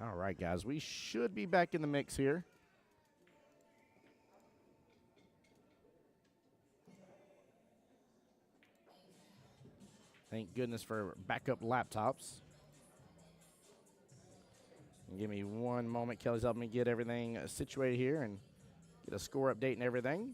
All right, guys, we should be back in the mix here. Thank goodness for backup laptops. Give me one moment. Kelly's helping me get everything situated here and get a score update and everything.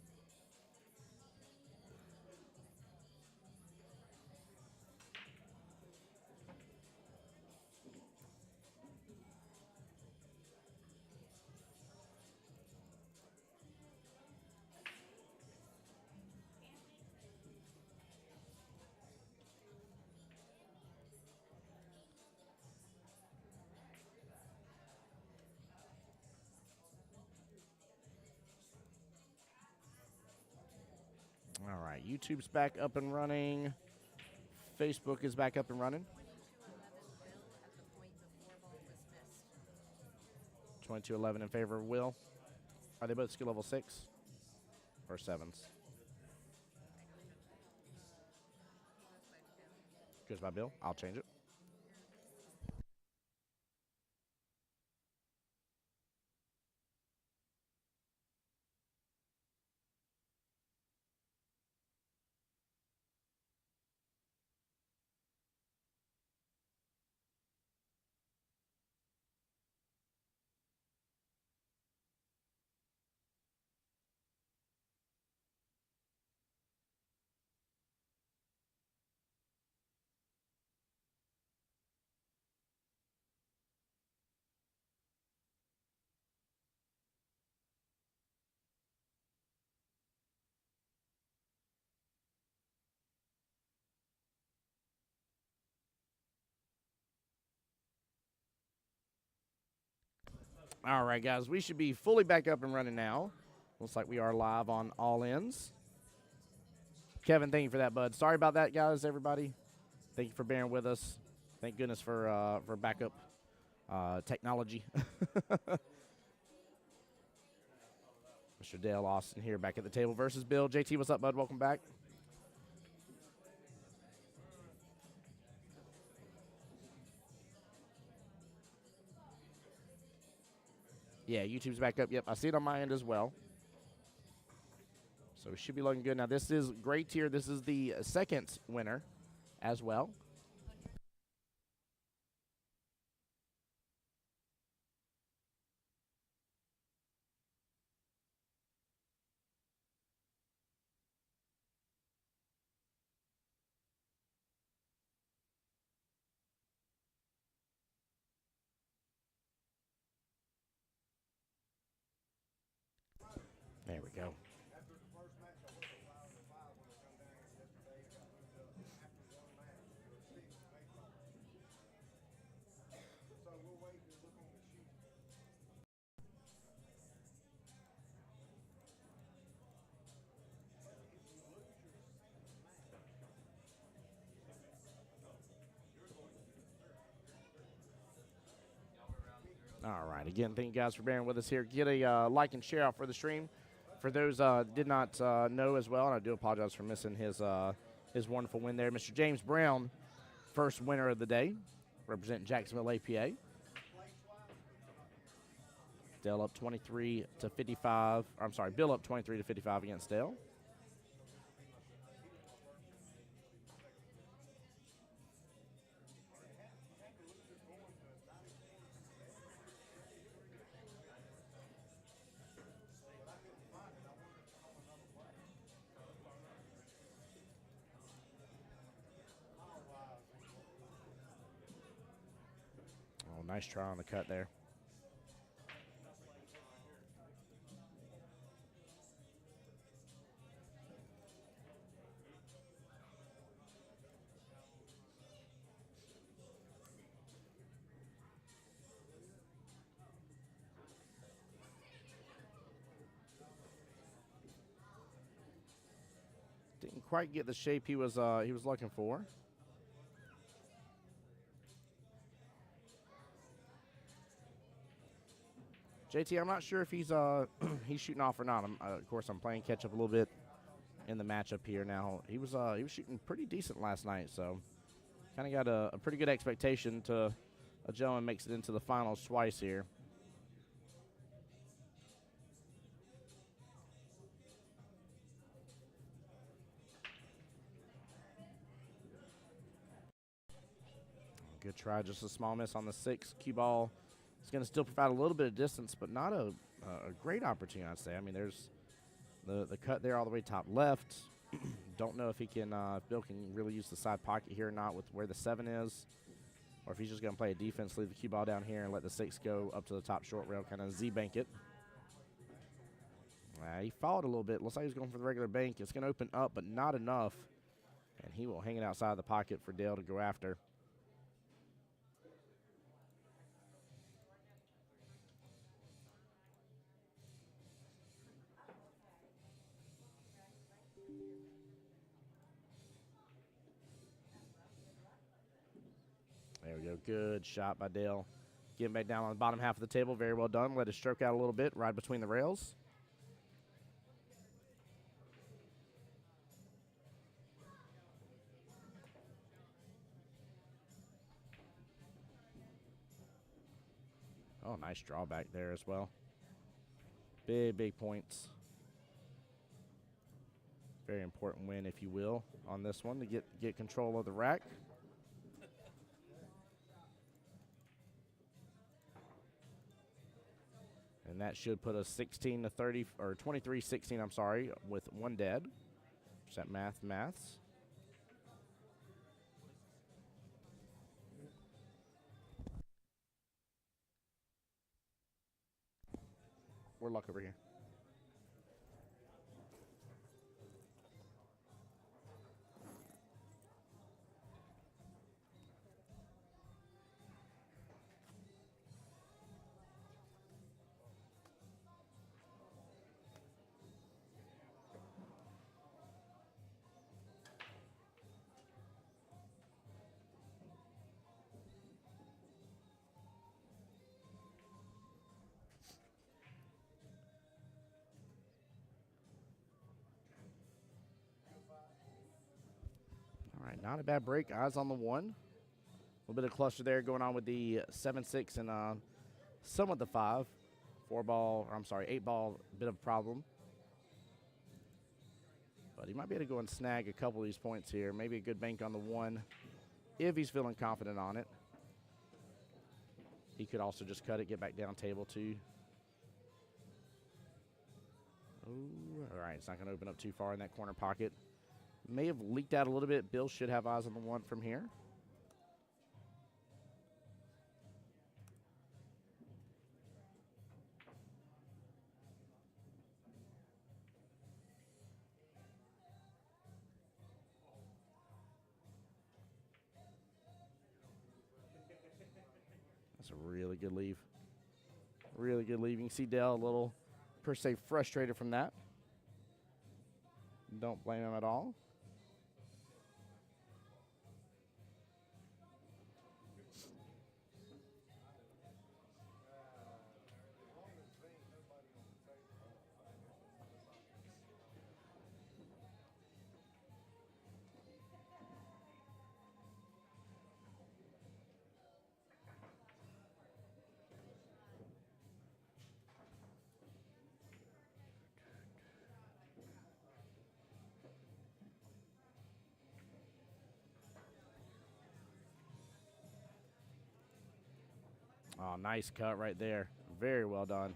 All right, YouTube's back up and running. Facebook is back up and running. 22-11 in favor of Will. Are they both skill level 6 or 7s? Goes by Bill. I'll change it. All right, guys, we should be fully back up and running now. Looks like we are live on all ends. Kevin, thank you for that, bud. Sorry about that, guys, everybody. Thank you for bearing with us. Thank goodness for backup technology. Mr. Dale Austin here back at the table versus Bill. JT, what's up, bud? Welcome back. Yeah, YouTube's back up. Yep, I see it on my end as well. So we should be looking good. Now, this is great tier. This is the second winner as well. There we go. All right. Again, thank you guys for bearing with us here. Get a like and share out for the stream. For those did not know as well, and I do apologize for missing his wonderful win there. Mr. James Brown, first winner of the day, representing Jacksonville APA. Dale up 23 to 55. I'm sorry, Bill up 23 to 55 against Dale. Oh, nice try on the cut there. Didn't quite get the shape he was looking for. JT, I'm not sure if he's he's shooting off or not. Of course, I'm playing catch up a little bit in the matchup here now. He was shooting pretty decent last night, so kind of got a pretty good expectation to a gentleman makes it into the finals twice here. Good try, just a small miss on the 6. Qball is going to still provide a little bit of distance, but not a great opportunity, I'd say. I mean, there's the cut there all the way top left. Don't know if he can, if Bill can really use the side pocket here or not with where the 7 is, or if he's just going to play a defense, leave the Qball down here and let the 6 go up to the top short rail, kind of Z-bank it. He followed a little bit. Looks like he's going for the regular bank. It's going to open up, but not enough, and he will hang it outside the pocket for Dale to go after. There we go. Good shot by Dale. Getting back down on the bottom half of the table. Very well done. Let it stroke out a little bit. Right between the rails. Oh, nice drawback there as well. Big, big points. Very important win, if you will, on this one to get control of the rack. And that should put us 16 to 30, or 23-16, I'm sorry, with one dead. Is that maths? We're luck over here. All right, not a bad break. Eyes on the 1. A little bit of cluster there going on with the 7-6 and somewhat the 5. 4-ball, or I'm sorry, 8-ball, bit of a problem. But he might be able to go and snag a couple of these points here. Maybe a good bank on the 1 if he's feeling confident on it. He could also just cut it, get back down table 2. Oh, all right, it's not going to open up too far in that corner pocket. May have leaked out a little bit. Bill should have eyes on the 1 from here. That's a really good leave. Really good leave. You can see Dale a little, per se, frustrated from that. Don't blame him at all. Oh, nice cut right there. Very well done.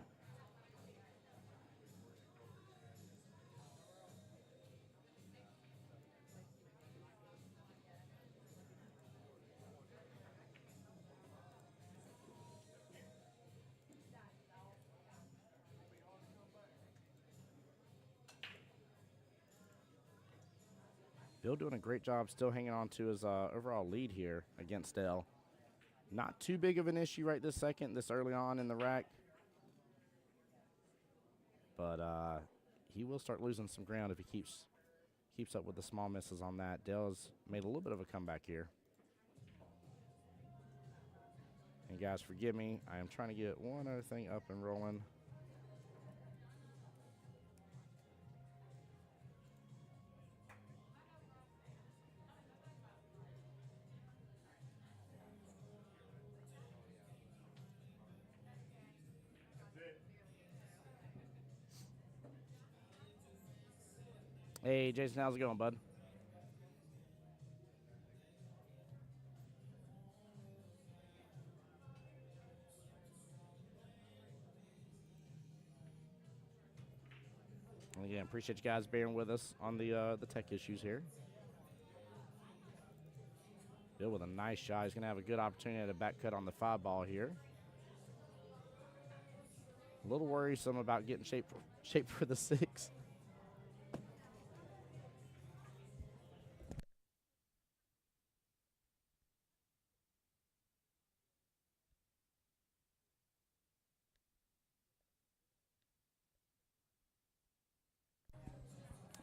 Bill doing a great job still hanging on to his overall lead here against Dale. Not too big of an issue right this second, this early on in the rack. But he will start losing some ground if he keeps up with the small misses on that. Dale has made a little bit of a comeback here. And guys, forgive me. I am trying to get one other thing up and rolling. Hey, Jason, how's it going, bud? And again, appreciate you guys bearing with us on the tech issues here. Bill with a nice shot. He's going to have a good opportunity at a back cut on the 5 ball here. A little worrisome about getting shape for the 6.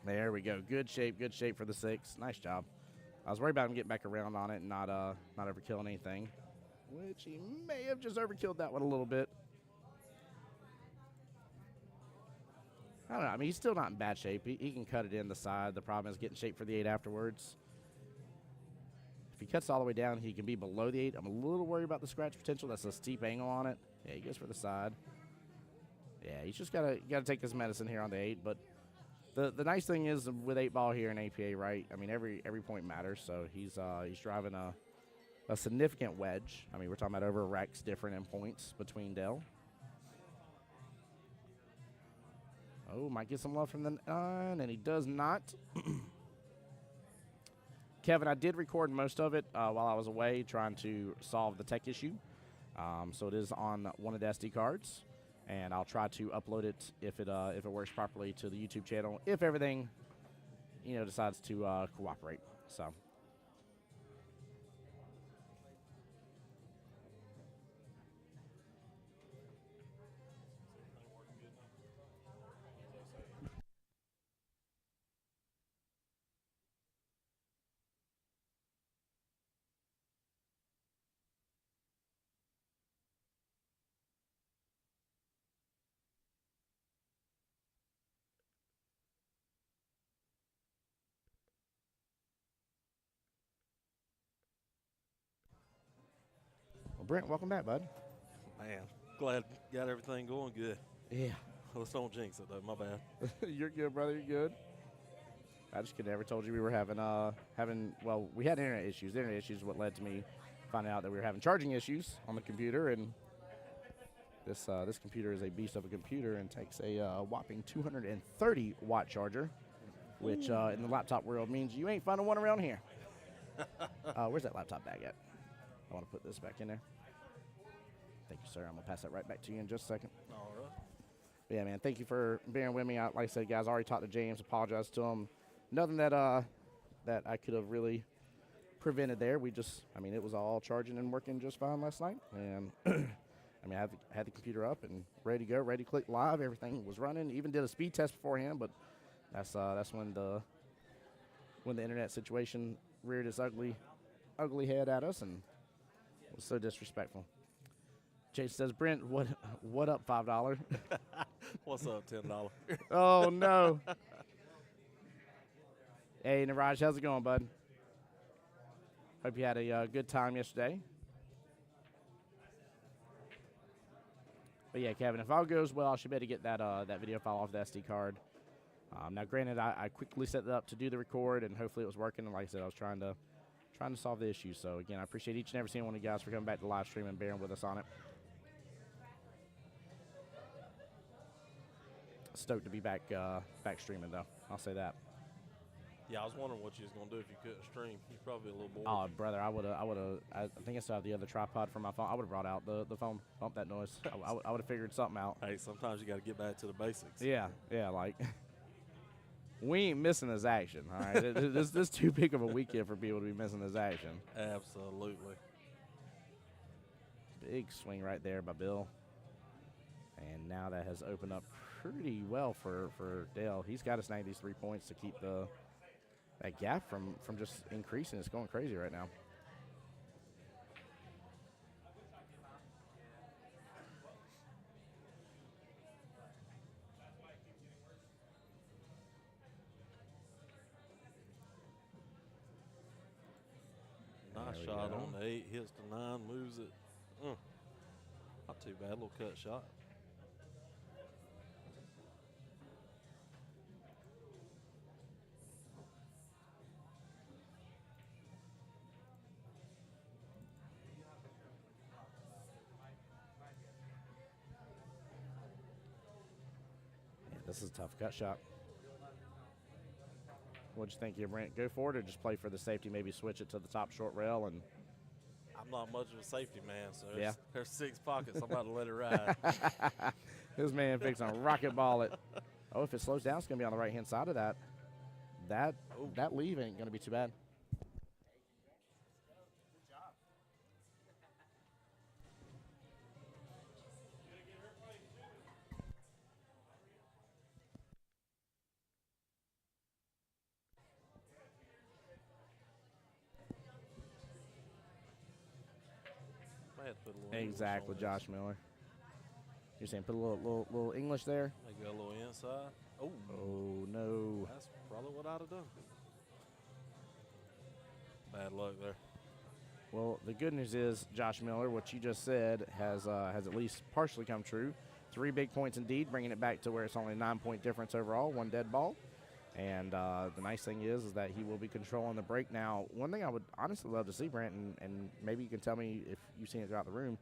There we go. Good shape for the 6. Nice job. I was worried about him getting back around on it and not overkilling anything, which he may have just overkilled that one a little bit. I don't know. I mean, he's still not in bad shape. He can cut it in the side. The problem is getting shape for the 8 afterwards. If he cuts all the way down, he can be below the 8. I'm a little worried about the scratch potential. That's a steep angle on it. Yeah, he goes for the side. Yeah, he's just gotta take his medicine here on the 8. But the nice thing is with 8 ball here in APA, right? I mean, every point matters. So he's driving a significant wedge. I mean, we're talking about over Rex different in points between Dell. Oh, might get some love from the 9, and he does not. Kevin, I did record most of it while I was away trying to solve the tech issue. So it is on one of the SD cards, and I'll try to upload it if it works properly to the YouTube channel, if everything, decides to cooperate. So. Well, Brent, welcome back, bud. Man, glad got everything going good. Yeah. Let's don't jinx it, though. My bad. You're good, brother. You're good. I just could never told you we were having well, we had internet issues. The internet issues is what led to me finding out that we were having charging issues on the computer, and this computer is a beast of a computer and takes a whopping 230 watt charger, which in the laptop world means you ain't finding one around here. Where's that laptop bag at? I want to put this back in there. Thank you, sir. I'm gonna pass that right back to you in just a second. All right. Yeah, man. Thank you for bearing with me. Like I said, guys, I already talked to James. Apologize to him. Nothing that I could have really prevented there. It was all charging and working just fine last night. And I had the computer up and ready to go, ready to click live. Everything was running. Even did a speed test beforehand, but that's when the internet situation reared its ugly head at us and was so disrespectful. Chase says, Brent, what up, $5? What's up, $10? Oh, no. Hey, Niraj, how's it going, bud? Hope you had a good time yesterday. But, yeah, Kevin, if all goes well, I should be able to get that video file off the SD card. Now, granted, I quickly set it up to do the record, and hopefully it was working. And like I said, I was trying to solve the issue. So, again, I appreciate each and every single one of you guys for coming back to the live stream and bearing with us on it. Stoked to be back streaming, though. I'll say that. Yeah, I was wondering what you was going to do if you couldn't stream. You're probably a little bored. Oh, brother, I think I still have the other tripod for my phone. I would have brought out the phone, bump that noise. I would have figured something out. Hey, sometimes you got to get back to the basics. Yeah, like, we ain't missing this action, all right? this is too big of a weekend for people to be missing this action. Absolutely. Big swing right there by Bill. And now that has opened up pretty well for Dale. He's got to snag these 3 points to keep that gap from just increasing. It's going crazy right now. Nice shot on the 8, hits the 9, moves it. Not too bad, little cut shot. This is a tough cut shot. What'd you think here, Brent? Go for it or just play for the safety, maybe switch it to the top short rail? And I'm not much of a safety man, so Yeah. there's 6 pockets. I'm about to let it ride. This man fixing a rocket ball it. Oh, if it slows down, it's going to be on the right-hand side of that. That leave ain't going to be too bad. I had to put a little English Exactly, on Josh Miller. You're saying put a little English there? this. Maybe a little inside. Oh, Oh, no. that's probably what I'd have done. Bad luck there. Well, the good news is, Josh Miller, what you just said has at least partially come true. 3 big points indeed, bringing it back to where it's only a 9-point difference overall, 1 dead ball. And the nice thing is that he will be controlling the break. Now, one thing I would honestly love to see, Brent, and maybe you can tell me if you've seen it throughout the room,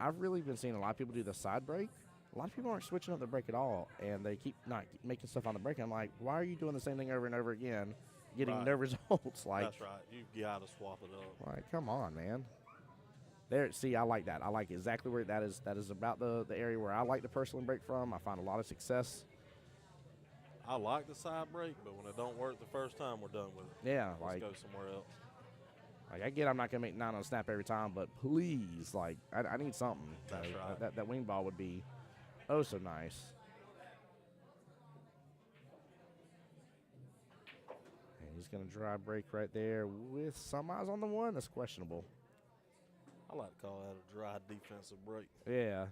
I've really been seeing a lot of people do the side break. A lot of people aren't switching up the break at all, and they keep not making stuff on the break. I'm like, why are you doing the same thing over and over again, getting Right. no results? Like, That's right. You got to swap it up. like, come on, man. There, see, I like that. I like exactly where that is. That is about the area where I like to personally break from. I find a lot of success. I like the side break, but when it don't work the first time, we're done with it. Yeah, Let's like, go somewhere else. I get I'm not going to make 9 on a snap every time, but please, like, I need something. That's So, right. That wing ball would be oh so nice. And he's going to dry break right there with some eyes on the one. That's questionable. I like to call that a dry defensive break. Yeah.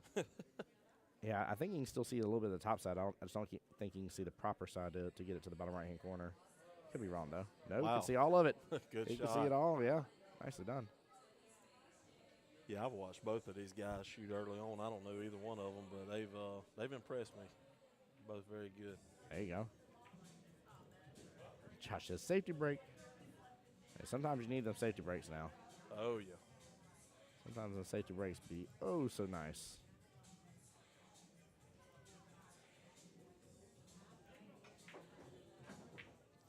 Yeah, I think you can still see a little bit of the top side. I just don't think you can see the proper side to get it to the bottom right-hand corner. Could be wrong, though. No, you Wow. can see all of it. Good You shot. can see it all, yeah. Nicely done. Yeah, I've watched both of these guys shoot early on. I don't know either one of them, but they've impressed me. Both very good. There you go. Josh says safety break. Hey, sometimes you need them safety breaks now. Oh, yeah. Sometimes the safety breaks be oh so nice.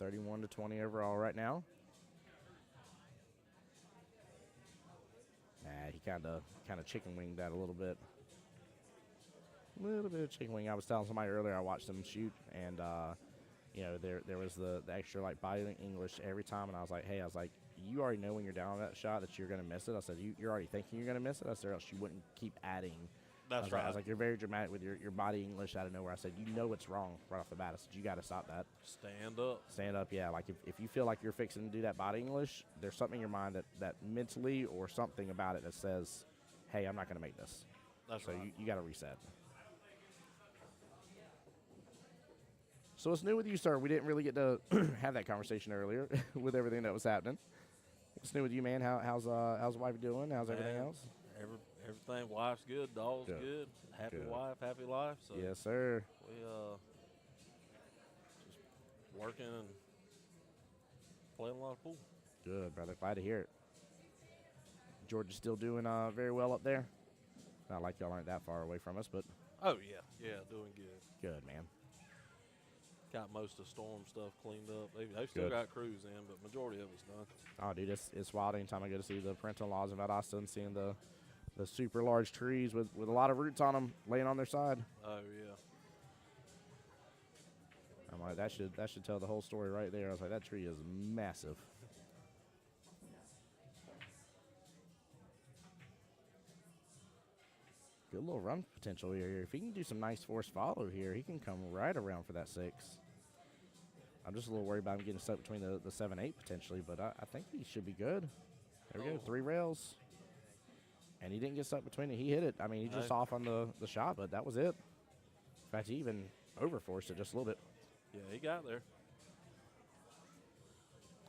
$31-20 overall right now. Nah, he kind of chicken winged that a little bit. A little bit of chicken wing. I was telling somebody earlier I watched them shoot, and there was the extra like body English every time, and I was like, you already know when you're down on that shot that you're gonna miss it. I said you're already thinking you're gonna miss it. I said, or else you wouldn't keep adding. That's I right. was like, you're very dramatic with your body English out of nowhere. I said, you know what's wrong right off the bat. I said, you got to stop that. Stand up. Stand up, yeah. Like if you feel like you're fixing to do that body English, there's something in your mind that mentally or something about it that says, hey, I'm not going to make this. That's So right. you got to reset. So what's new with you, sir? We didn't really get to have that conversation earlier with everything that was happening. What's new with you, man? How's the wife doing? How's everything Man, else? Everything. Wife's good. Dog's Good. good. Happy Good. wife, happy life. So Yes, sir. we just working and playing a lot of pool. Good, brother. Glad to hear it. Georgia's still doing very well up there. Not like y'all aren't that far away from us, but Oh yeah, doing good. good, man. Got most of the storm stuff cleaned up. They've still Good. got crews in, but majority of it's done. Oh, dude, it's wild anytime I go to see the parental-in-laws in Valdosta and seeing the super large trees with a lot of roots on them laying on their side. Oh yeah. I'm like, that should tell the whole story right there. I was like, that tree is massive. Good little run potential here. If he can do some nice force follow here, he can come right around for that 6. I'm just a little worried about him getting stuck between the 7-8 potentially, but I think he should be good. There we go, 3 rails. And he didn't get stuck between it. He hit it. I mean, he just Hey. off on the shot, but that was it. In fact, he even overforced it just a little bit. Yeah, he got there.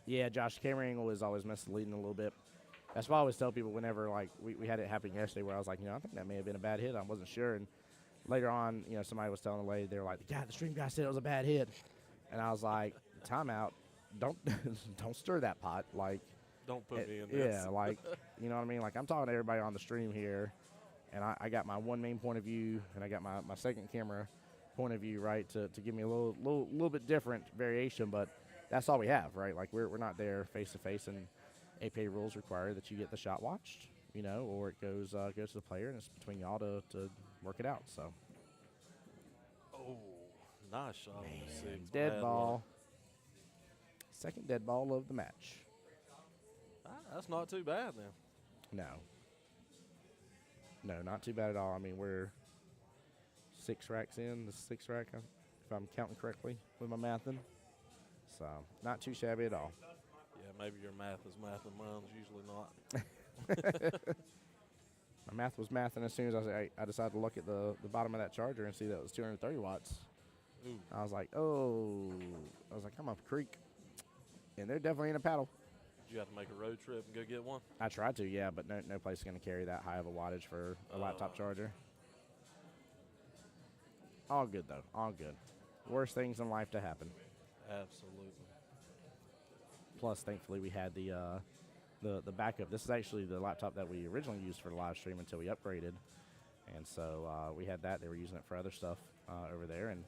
Yeah, Josh, camera angle is always misleading a little bit. That's why I always tell people whenever, like, we had it happen yesterday where I was like, I think that may have been a bad hit. I wasn't sure. And later on, somebody was telling the lady, they were like, the stream guy said it was a bad hit. And I was like, timeout. Don't don't stir that pot. Like, Don't put me in this. yeah, like, you know what I mean? Like, I'm talking to everybody on the stream here, and I got my one main point of view, and I got my second camera, point of view, right, to give me a little bit different variation, but that's all we have, right? Like we're not there face to face, and APA rules require that you get the shot watched, or it goes to the player, and it's between y'all to work it out. So Oh, nice shot on the six. dead Bad ball. luck. Second dead ball of the match. That's not too bad then. No, not too bad at all. I mean, we're 6 racks in, the 6th rack, if I'm counting correctly with my mathing. So, not too shabby at all. Yeah, maybe your math is math and mine's usually not. My math was mathing as soon as I decided to look at the bottom of that charger and see that it was 230 watts. Ooh. I was like, I'm up creek. And they're definitely in a paddle. Did you have to make a road trip and go get one? I tried to, yeah, but no place is going to carry that high of a wattage for a laptop charger. All good, though. All good. Worst things in life to happen. Absolutely. Plus, thankfully, we had the backup. This is actually the laptop that we originally used for the live stream until we upgraded. And so we had that. They were using it for other stuff over there. And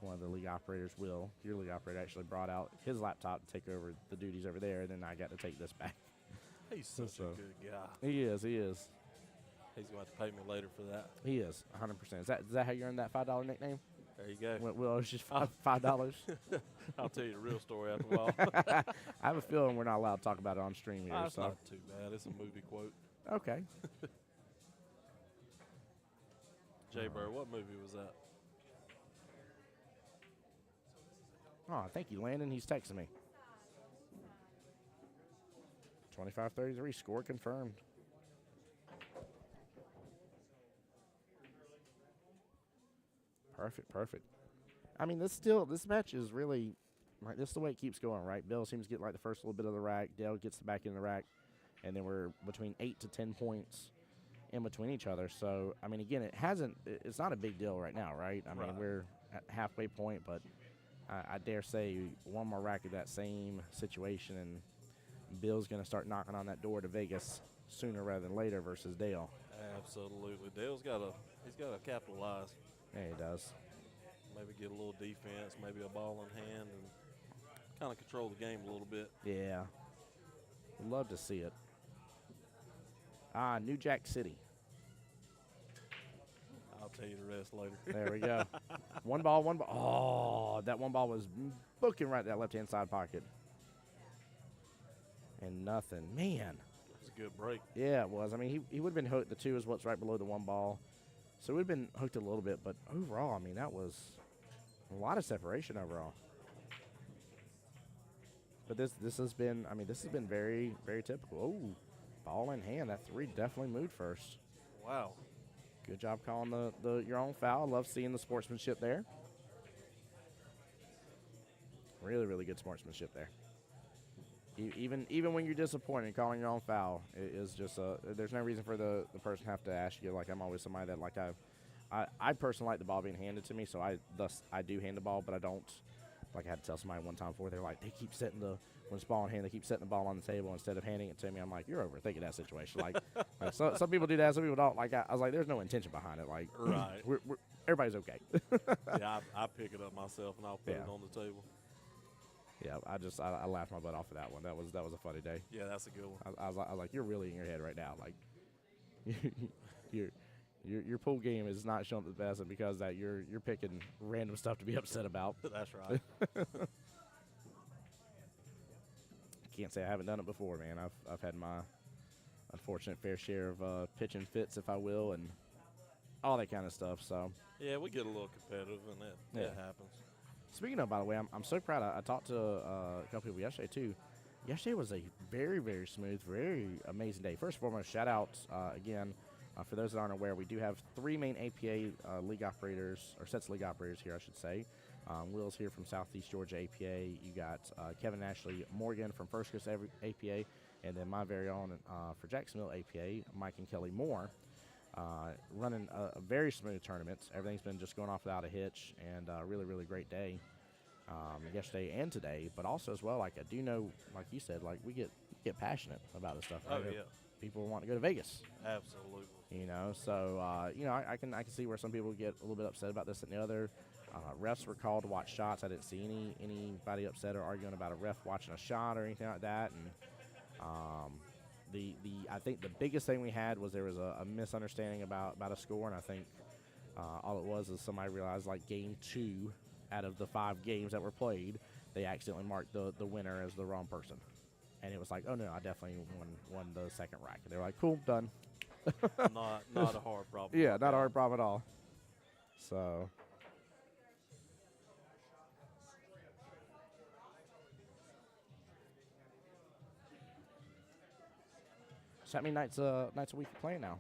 one of the league operators, Will, your league operator, actually brought out his laptop to take over the duties over there. And then I got to take this back. He's such a good guy. He is. He's going to have to pay me later for that. He is, 100%. Is that how you earned that $5 nickname? There you go. Will, it's just $5. I'll tell you the real story after a while. I have a feeling we're not allowed to talk about it on stream here. It's not too bad. It's a movie quote. Okay. Jay Bird, what movie was that? Oh, thank you, Landon. He's texting me. 25-33, score confirmed. Perfect. I mean, this match is really, like, this is the way it keeps going, right? Bill seems to get, like, the first little bit of the rack. Dale gets the back end of the rack. And then we're between 8 to 10 points in between each other. So, I mean, again, it's not a big deal right now, right? I mean, we're at halfway point, but I dare say one more rack of that same situation, and Bill's going to start knocking on that door to Vegas sooner rather than later versus Dale. Absolutely. Dale's got to capitalize. Yeah, he does. Maybe get a little defense, maybe a ball in hand, and kind of control the game a little bit. Yeah. Would love to see it. New Jack City. I'll tell you the rest later. There we go. One ball. Oh, that one ball was booking right that left-hand side pocket. And nothing. Man. It was a good break. Yeah, it was. I mean, he would have been hooked. The 2 is what's right below the 1 ball. So we've been hooked a little bit, but overall, I mean, that was a lot of separation overall. But this has been very, very typical. Oh, ball in hand. That 3 definitely moved first. Wow. Good job calling your own foul. Love seeing the sportsmanship there. Really, really good sportsmanship there. Even when you're disappointed, calling your own foul is just there's no reason for the person to have to ask you. Like, I'm always somebody that, like, I personally like the ball being handed to me, so I do hand the ball, but I don't. Like, I had to tell somebody one time before, they're like, they keep setting when it's ball in hand, they keep setting the ball on the table instead of handing it to me. I'm like, you're overthinking that situation. Like, some people do that, some people don't. Like, I was like, there's no intention behind it. Like, right. Everybody's okay. Yeah, I pick it up myself and I'll put it on the table. Yeah, I laughed my butt off of that one. That was a funny day. Yeah, that's a good one. I was like, you're really in your head right now. Like, your pool game is not showing the best, and because of that you're picking random stuff to be upset about. That's right. Can't say I haven't done it before, man. I've had my unfortunate fair share of pitching fits, if I will, and all that kind of stuff. So yeah, we get a little competitive, and that happens. Speaking of, by the way, I'm so proud. I talked to a couple people yesterday, too. Yesterday was a very, very smooth, very amazing day. First and foremost, shout out again. For those that aren't aware, we do have 3 main APA league operators, or sets of league operators here, I should say. Will's here from Southeast Georgia APA. You got Kevin and Ashley Morgan from First Coast APA, and then my very own for Jacksonville APA, Mike and Kelly Moore. Running a very smooth tournament. Everything's been just going off without a hitch, and a really, really great day yesterday and today. But also as well, like, I do know, like you said, like we get passionate about this stuff. Oh, right? yeah. people want to go to Vegas. Absolutely. You know, so I can see where some people get a little bit upset about this and the other. Refs were called to watch shots. I didn't see anybody upset or arguing about a ref watching a shot or anything like that. And I think the biggest thing we had was there was a misunderstanding about a score, and I think all it was is somebody realized like game 2 out of the 5 games that were played, they accidentally marked the winner as the wrong person. And it was like, oh, no, I definitely won the second rack. And they were like, cool, done. not a hard problem. Yeah, not a hard problem at all. So. So how many nights a week you playing now?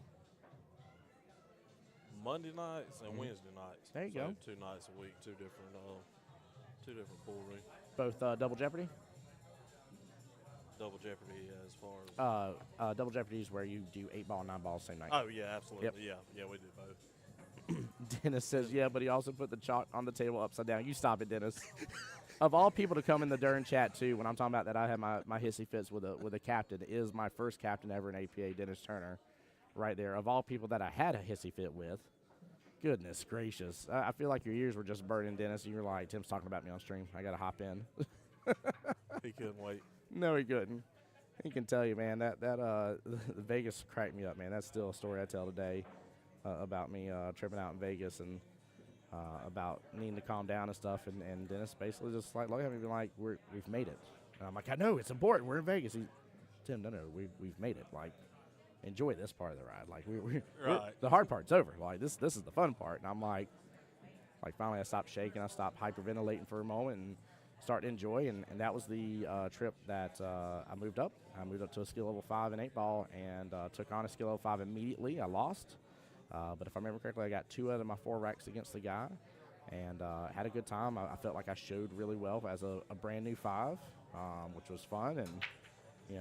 Monday nights and Wednesday nights. There you go. 2 nights a week, 2 different pool rooms. Both Double Jeopardy? Double Jeopardy as far as Double Jeopardy is where you do 8 ball and 9 ball same night. Oh yeah, absolutely. Yep. Yeah, we do both. Dennis says, yeah, but he also put the chalk on the table upside down. You stop it, Dennis. Of all people to come in the Dern chat too, when I'm talking about that, I have my hissy fits with a captain. It is my first captain ever in APA, Dennis Turner, right there. Of all people that I had a hissy fit with, goodness gracious, I feel like your ears were just burning, Dennis. And you were like, Tim's talking about me on stream. I gotta hop in. He couldn't wait. No, he couldn't. He can tell you, man, that Vegas cracked me up, man. That's still a story I tell today about me tripping out in Vegas and about needing to calm down and stuff. And Dennis basically just like look at me and be like, we've made it. And I'm like, I know, it's important. We're in Vegas. Tim, no, we've made it. Like, enjoy this part of the ride. Like, we're the hard part's over. Like, this is the fun part. And I'm like finally I stopped shaking. I stopped hyperventilating for a moment and start to enjoy, and that was the trip that I moved up. I moved up to a skill level 5 in 8 ball and took on a skill level 5 immediately. I lost, but if I remember correctly, I got 2 out of my 4 racks against the guy, and had a good time. I felt like I showed really well as a brand new 5, which was fun. And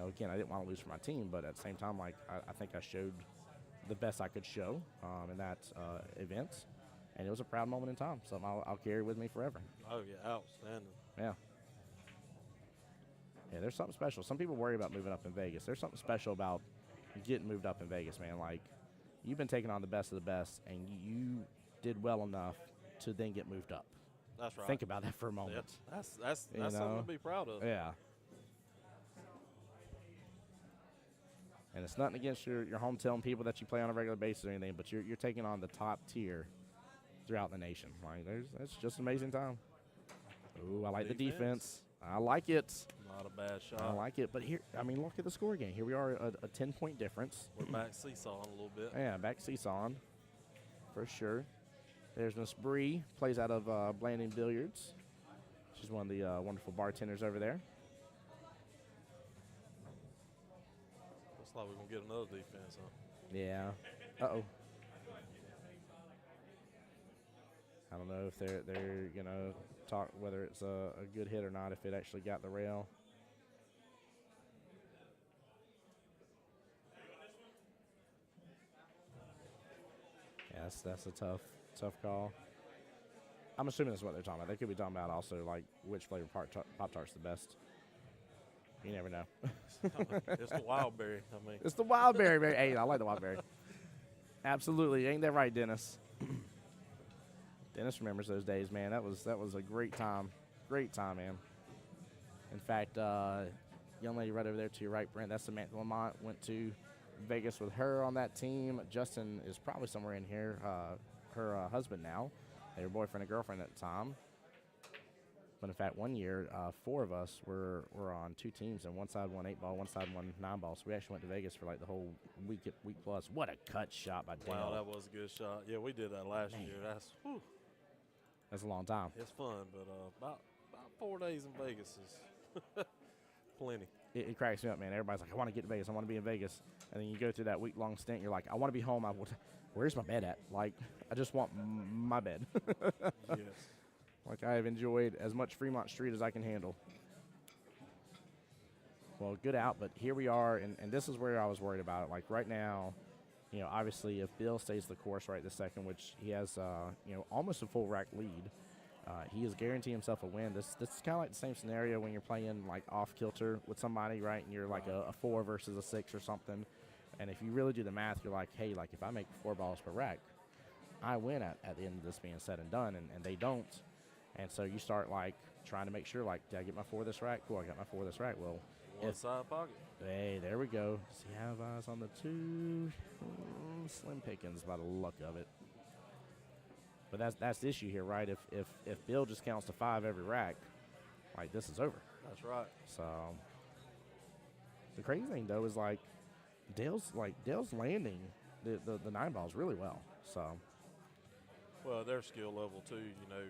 again, I didn't want to lose for my team, but at the same time, like I think I showed the best I could show in that event, and it was a proud moment in time. Something I'll carry with me forever. Oh yeah, outstanding. Yeah. Yeah, there's something special. Some people worry about moving up in Vegas. There's something special about getting moved up in Vegas, man. Like, you've been taking on the best of the best, and you did well enough to then get moved up. That's right. Think about that for a moment. Yeah, that's something to be proud of. Yeah. And it's nothing against your hometown people that you play on a regular basis or anything, but you're taking on the top tier throughout the nation. Like, that's just an amazing time. Ooh, I like the defense. I like it. Not a bad shot. I like it. But here, I mean, look at the score again. Here we are, a 10-point difference. We're back seesawing a little bit. Yeah, back seesawing for sure. There's Miss Bree, plays out of Blanding Billiards. She's one of the wonderful bartenders over there. Looks like we're going to get another defense, huh? Yeah. Uh-oh. I don't know if they're going to talk whether it's a good hit or not, if it actually got the rail. Yeah, that's a tough call. I'm assuming that's what they're talking about. They could be talking about also like which flavor Pop-Tart's the best. You never know. It's the wild berry. I mean, it's the wild berry. Hey, I like the wild berry. Absolutely, ain't that right, Dennis? Dennis remembers those days, man. That was a great time. Great time, man. In fact, young lady right over there to your right, Brent, that's Samantha Lamont. Went to Vegas with her on that team. Justin is probably somewhere in here. Her husband now. They were boyfriend and girlfriend at the time. But in fact, one year, 4 of us were on 2 teams, and one side won 8 ball, one side won 9 ball. So we actually went to Vegas for like the whole week plus. What a cut shot by Dale. wow, that was a good shot. Yeah, we did that last year. That's a long time. It's fun, but about 4 days in Vegas is plenty. It cracks me up, man. Everybody's like, I want to get to Vegas. I want to be in Vegas. And then you go through that week-long stint. You're like, I want to be home. Where's my bed at? Like, I just want my bed. Yes. Like, I have enjoyed as much Fremont Street as I can handle. Well, good out, but here we are, and this is where I was worried about it. Like, right now, obviously, if Bill stays the course right this second, which he has, almost a full rack lead, he is guaranteeing himself a win. This is kind of like the same scenario when you're playing, like, off-kilter with somebody, right, and you're like a 4 versus a 6 or something. And if you really do the math, you're like, hey, like if I make 4 balls per rack, I win at the end of this being said and done, and they don't. And so you start like trying to make sure, like, did I get my 4 this rack? Cool, I got my 4 this rack. Well, One side pocket. hey, there we go. See, I have eyes on the 2. Slim pickings by the luck of it. But that's the issue here, right? If Bill just counts to 5 every rack, like this is over. That's right. So the crazy thing though is like Dale's landing the 9 balls really well. So Well, their skill level too. You know,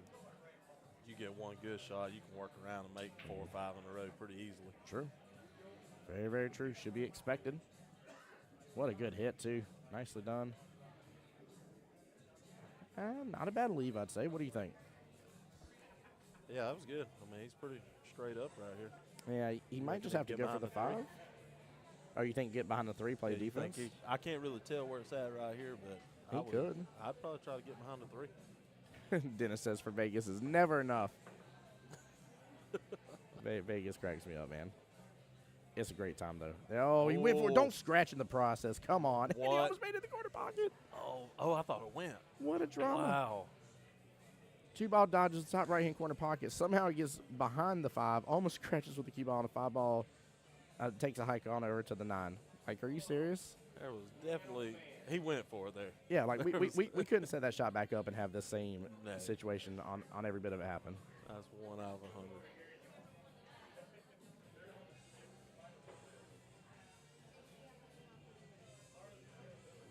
you get one good shot, you can work around and make 4 or 5 in a row pretty easily. true. Very, very true. Should be expected. What a good hit too. Nicely done. Not a bad leave, I'd say. What do you think? Yeah, that was good. I mean, he's pretty straight up right here. Yeah, he might just have to go for the 5. Or you think get behind the 3, play defense? I can't really tell where it's at right here, but He could. I'd probably try to get behind the 3. Dennis says for Vegas is never enough. Vegas cracks me up, man. It's a great time, though. Oh, he went for it. Don't scratch in the process. Come on. And he almost made it in the corner pocket. Oh, I thought it went. What a drama. Wow. 2 ball dodges the top right-hand corner pocket. Somehow he gets behind the 5, almost scratches with the cue ball on a 5 ball. Takes a hike on over to the 9. Like, are you serious? There was definitely – he went for it there. Yeah, like we couldn't set that shot back up and have the same situation on every bit of it happen. That's 1 out of 100.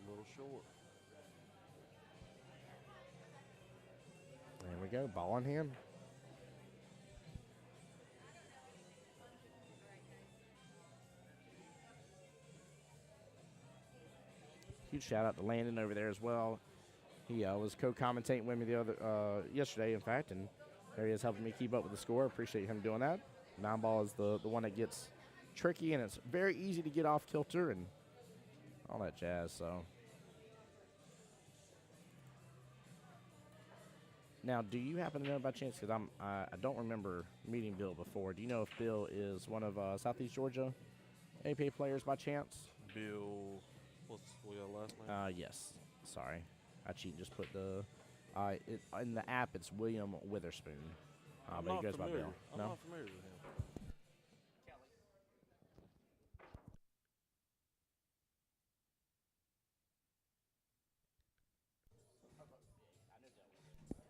A little short. There we go. Ball on him. Huge shout out to Landon over there as well. He was co-commentating with me yesterday, in fact, and there he is helping me keep up with the score. Appreciate him doing that. 9 ball is the one that gets tricky, and it's very easy to get off kilter and all that jazz. So now, do you happen to know by chance? Because I don't remember meeting Bill before. Do you know if Bill is one of Southeast Georgia APA players by chance? Bill, what's the last name? Yes. Sorry, I cheated. Just put the in the app. It's William Witherspoon. I'm but not he goes by familiar. Bill. I'm No? not familiar with him.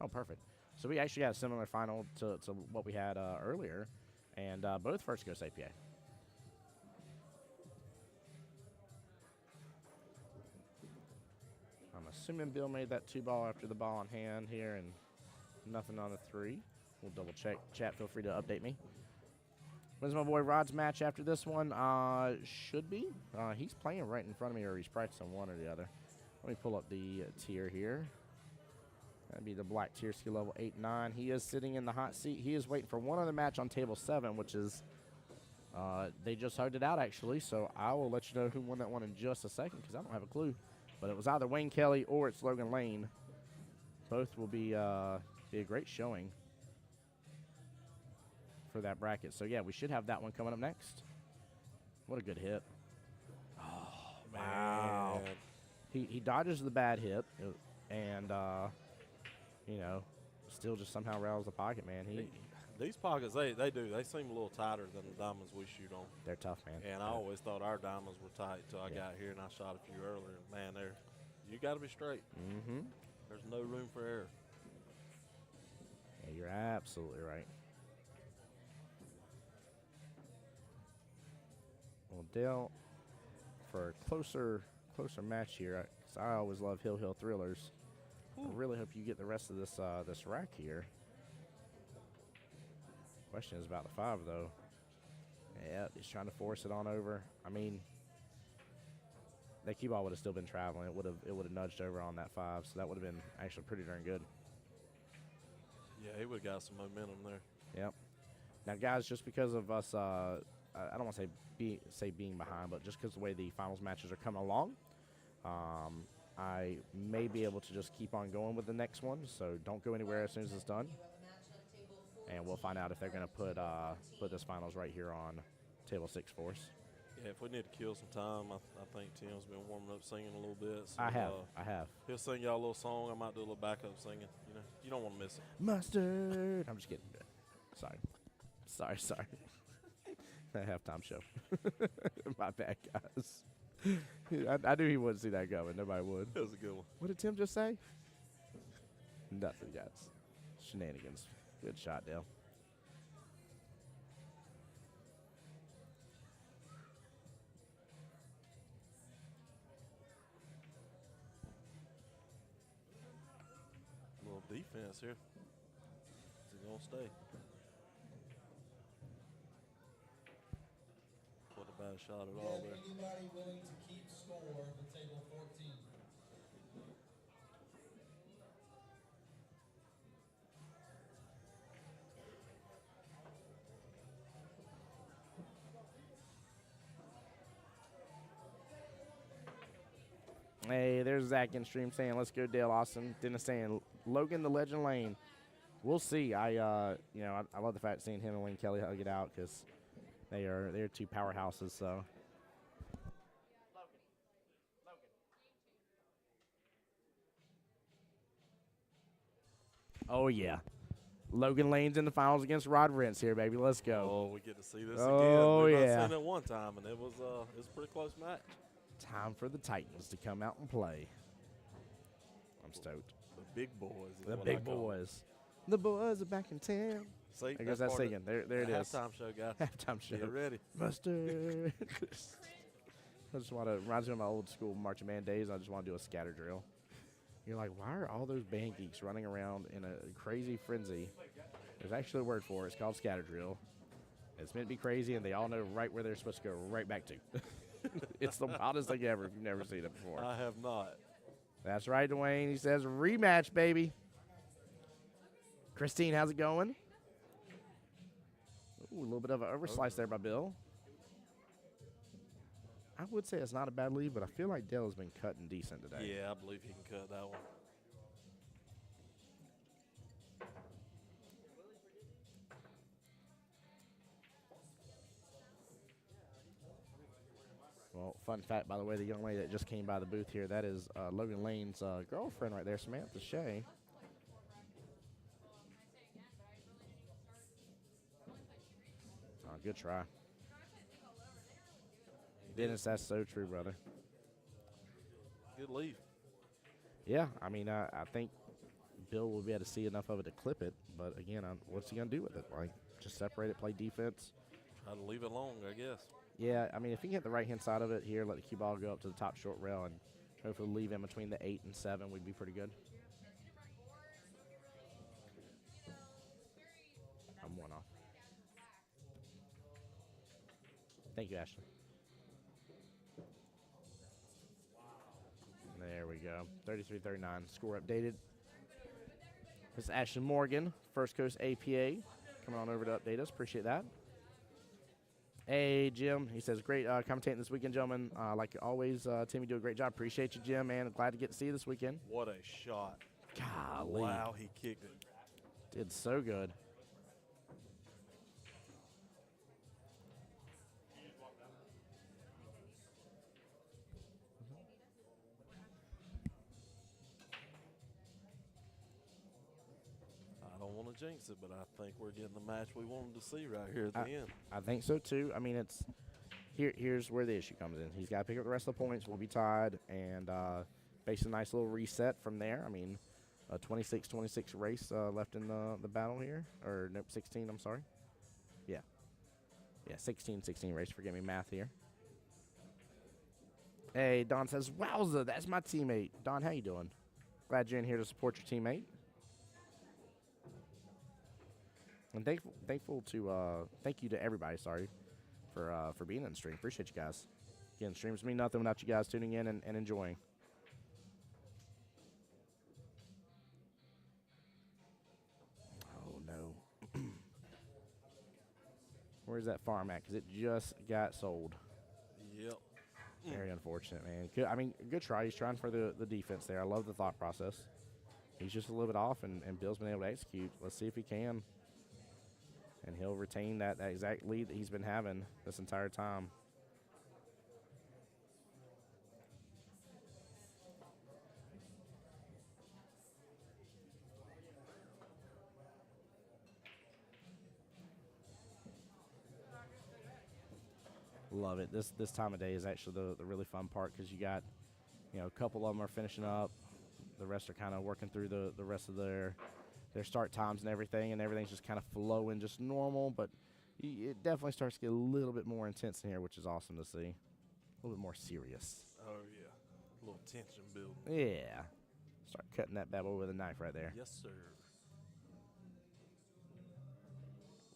Oh, perfect. So we actually got a similar final to what we had earlier, and both first coast APA. I'm assuming Bill made that 2 ball after the ball on hand here, and nothing on the 3. We'll double check. Chat, feel free to update me. When's my boy Rod's match after this one? Should be. He's playing right in front of me, or he's practicing one or the other. Let me pull up the tier here. That'd be the black tier, skill level 8-9. He is sitting in the hot seat. He is waiting for one other match on table 7, which is they just hugged it out, actually. So I will let you know who won that one in just a second, because I don't have a clue. But it was either Wayne Kelly or it's Logan Lane. Both will be a great showing for that bracket. So, yeah, we should have that one coming up next. What a good hit. Oh, Wow. He dodges the bad hit, and, you know, still just somehow rattles the pocket, man. These pockets, they do. They seem a little tighter than the diamonds we shoot on. They're tough, man. And I always thought our diamonds were tight until I got here and I shot a few earlier. Man, you got to be straight. Mm-hmm. There's no room for error. Yeah, you're absolutely right. Well, Dale, for a closer match here, 'cause I always love Hill Thrillers. I really hope you get the rest of this rack here. Question is about the 5, though. Yeah, he's trying to force it on over. I mean, that cue ball would have still been traveling. It would have nudged over on that 5, so that would have been actually pretty darn good. Yeah, he would have got some momentum there. Yep. Now, guys, just because of us, I don't want to say being behind, but just because the way the finals matches are coming along, I may be able to just keep on going with the next one. So don't go anywhere as soon as it's done. And we'll find out if they're going to put this finals right here on table 6 for us. Yeah, if we need to kill some time, I think Tim's been warming up singing a little bit. So, I have. He'll sing y'all a little song. I might do a little backup singing. You know, you don't want to miss it. Mustard. I'm just kidding. Sorry. That halftime show. My bad, guys. I knew he wouldn't see that coming. Nobody would. That was a good one. What did Tim just say? Nothing, guys. Shenanigans. Good shot, Dale. A little defense here. Is he going to stay? What a bad shot at all there. Anybody willing to keep score at the table 14? Hey, there's Zach in stream saying, "Let's go, Dale Austin." Dennis saying, "Logan the Legend Lane." We'll see. I love the fact seeing him and Wayne Kelly hug it out because they're two powerhouses. So. Oh yeah, Logan Lane's in the finals against Rod Rentz here, baby. Let's go. Oh, we get to see this Oh, again. We've yeah. seen it one time, and it was a pretty close match. Time for the Titans to come out and play. I'm stoked. The big boys. is The what big I call them. boys. The boys are back in town. See, There goes that part of singing. There it the is. Halftime show, guys. Halftime show. Get ready. Mustard. I just want to reminds me of my old school marching band days. I just want to do a scatter drill. You're like, why are all those band geeks running around in a crazy frenzy? There's actually a word for it. It's called scatter drill. It's meant to be crazy, and they all know right where they're supposed to go right back to. It's the wildest thing ever if you've never seen it before. I have not. That's right, Dwayne. He says, rematch, baby. Christine, how's it going? Ooh, a little bit of an overslice there by Bill. I would say it's not a bad lead, but I feel like Dale has been cutting decent today. Yeah, I believe he can cut that one. Well, fun fact, by the way, the young lady that just came by the booth here, that is Logan Lane's girlfriend right there, Samantha Shea. Oh, good try. Dennis, that's so true, brother. Good lead. Yeah, I mean, I think Bill will be able to see enough of it to clip it, but again, what's he going to do with it? Like, just separate it, play defense? Try to leave it long, I guess. Yeah, I mean, if he can hit the right-hand side of it here, let the cue ball go up to the top short rail, and hopefully leave in between the 8 and 7, we'd be pretty good. I'm one off. Thank you, Ashley. There we go. 33-39. Score updated. This is Ashton Morgan, First Coast APA, coming on over to update us. Appreciate that. Hey, Jim. He says, great commentating this weekend, gentlemen. Like always, Tim, you do a great job. Appreciate you, Jim, man. Glad to get to see you this weekend. What a shot. Golly. Wow, he kicked it. Did so good. I don't want to jinx it, but I think we're getting the match we wanted to see right here at the end. I think so, too. I mean, it's here's where the issue comes in. He's got to pick up the rest of the points. We'll be tied, and base a nice little reset from there. I mean, a 26-26 race left in the battle here. Or, nope, 16, I'm sorry. Yeah. Yeah, 16-16 race. Forgive me, math here. Hey, Don says, wowza, that's my teammate. Don, how you doing? Glad you're in here to support your teammate. And thankful to thank you to everybody, sorry, for being in the stream. Appreciate you guys. Again, streams mean nothing without you guys tuning in and enjoying. Oh, no. Where's that farm at? Because it just got sold. Yep. Very unfortunate, man. Good, I mean, good try. He's trying for the defense there. I love the thought process. He's just a little bit off, and Bill's been able to execute. Let's see if he can. And he'll retain that exact lead that he's been having this entire time. Love it. This time of day is actually the really fun part because you got, a couple of them are finishing up. The rest are kind of working through the rest of their start times and everything's just kind of flowing just normal. But it definitely starts to get a little bit more intense in here, which is awesome to see. A little bit more serious. Oh, yeah. A little tension building. Yeah. Start cutting that bad boy with a knife right there. Yes, sir.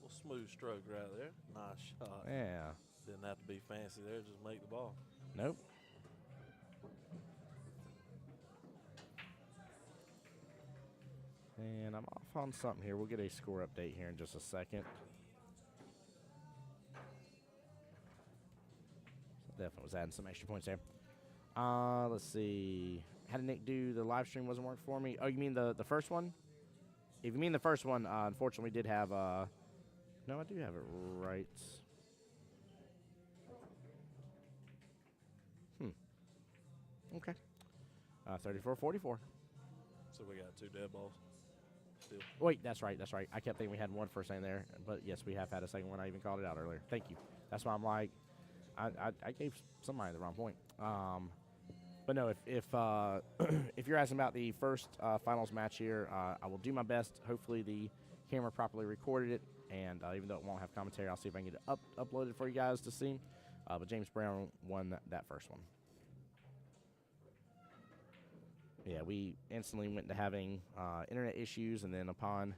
Little smooth stroke right there. Nice shot. Yeah. Didn't have to be fancy there. Just make the ball. Nope. And I'm off on something here. We'll get a score update here in just a second. Definitely was adding some extra points there. Let's see. How did Nick do? The live stream wasn't working for me. Oh, you mean the first one? If you mean the first one, unfortunately, we did have. No, I do have it right. Okay. 34-44. So we got 2 dead balls. Still. Wait, that's right. I kept thinking we had one first thing there, but yes, we have had a second one. I even called it out earlier. Thank you. That's why I'm like, I gave somebody the wrong point. But no, if if you're asking about the first finals match here, I will do my best. Hopefully the camera properly recorded it, and even though it won't have commentary, I'll see if I can get it uploaded for you guys to see. But James Brown won that first one. Yeah, we instantly went to having internet issues, and then upon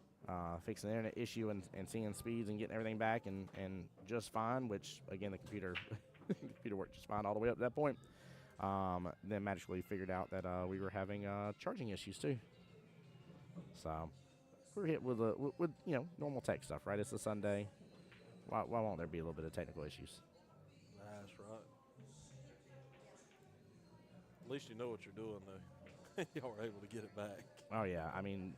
fixing the internet issue and seeing speeds and getting everything back and just fine, which, again, the computer worked just fine all the way up to that point, then magically figured out that we were having charging issues too. So we're hit with normal tech stuff, right? It's a Sunday. Why won't there be a little bit of technical issues? That's right. At least you know what you're doing, though. Y'all were able to get it back. Oh, yeah. I mean,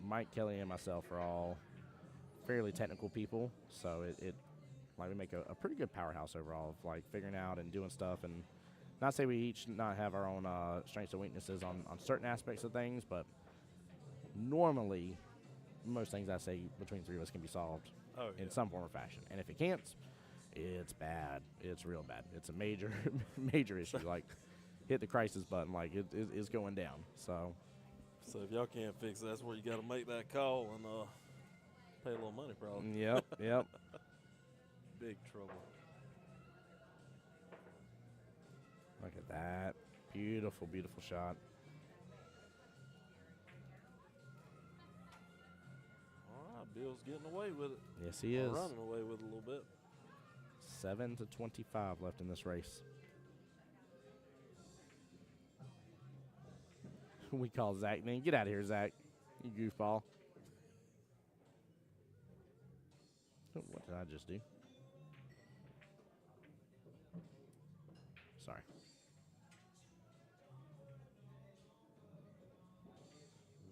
Mike, Kelly, and myself are all fairly technical people, so it we make a pretty good powerhouse overall of, figuring out and doing stuff. And not say we each not have our own strengths and weaknesses on certain aspects of things, but normally most things I say between 3 of us can be solved in some form or fashion. And if it can't, it's bad. It's real bad. It's a major, major issue. Hit the crisis button, it's going down. So if y'all can't fix it, that's where you got to make that call and pay a little money, probably. Yep. Big trouble. Look at that. Beautiful, beautiful shot. All right, Bill's getting away with it. Yes, he is. Running away with it a little bit. 7-25 left in this race. We call Zach, man. Get out of here, Zach. You goofball. What did I just do? Sorry.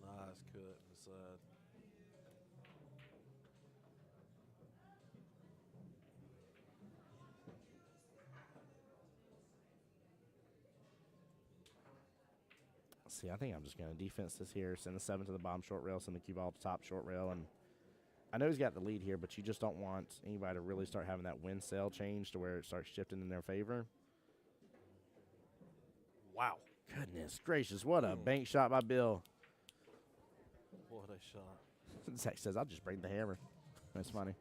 Nice cut inside. See, I think I'm just going to defense this here, send the 7 to the bottom short rail, send the cue ball to top short rail. And I know he's got the lead here, but you just don't want anybody to really start having that win sail change to where it starts shifting in their favor. Wow. Goodness gracious, what a bank shot by Bill. What a shot. Zach says, I'll just bring the hammer. That's funny.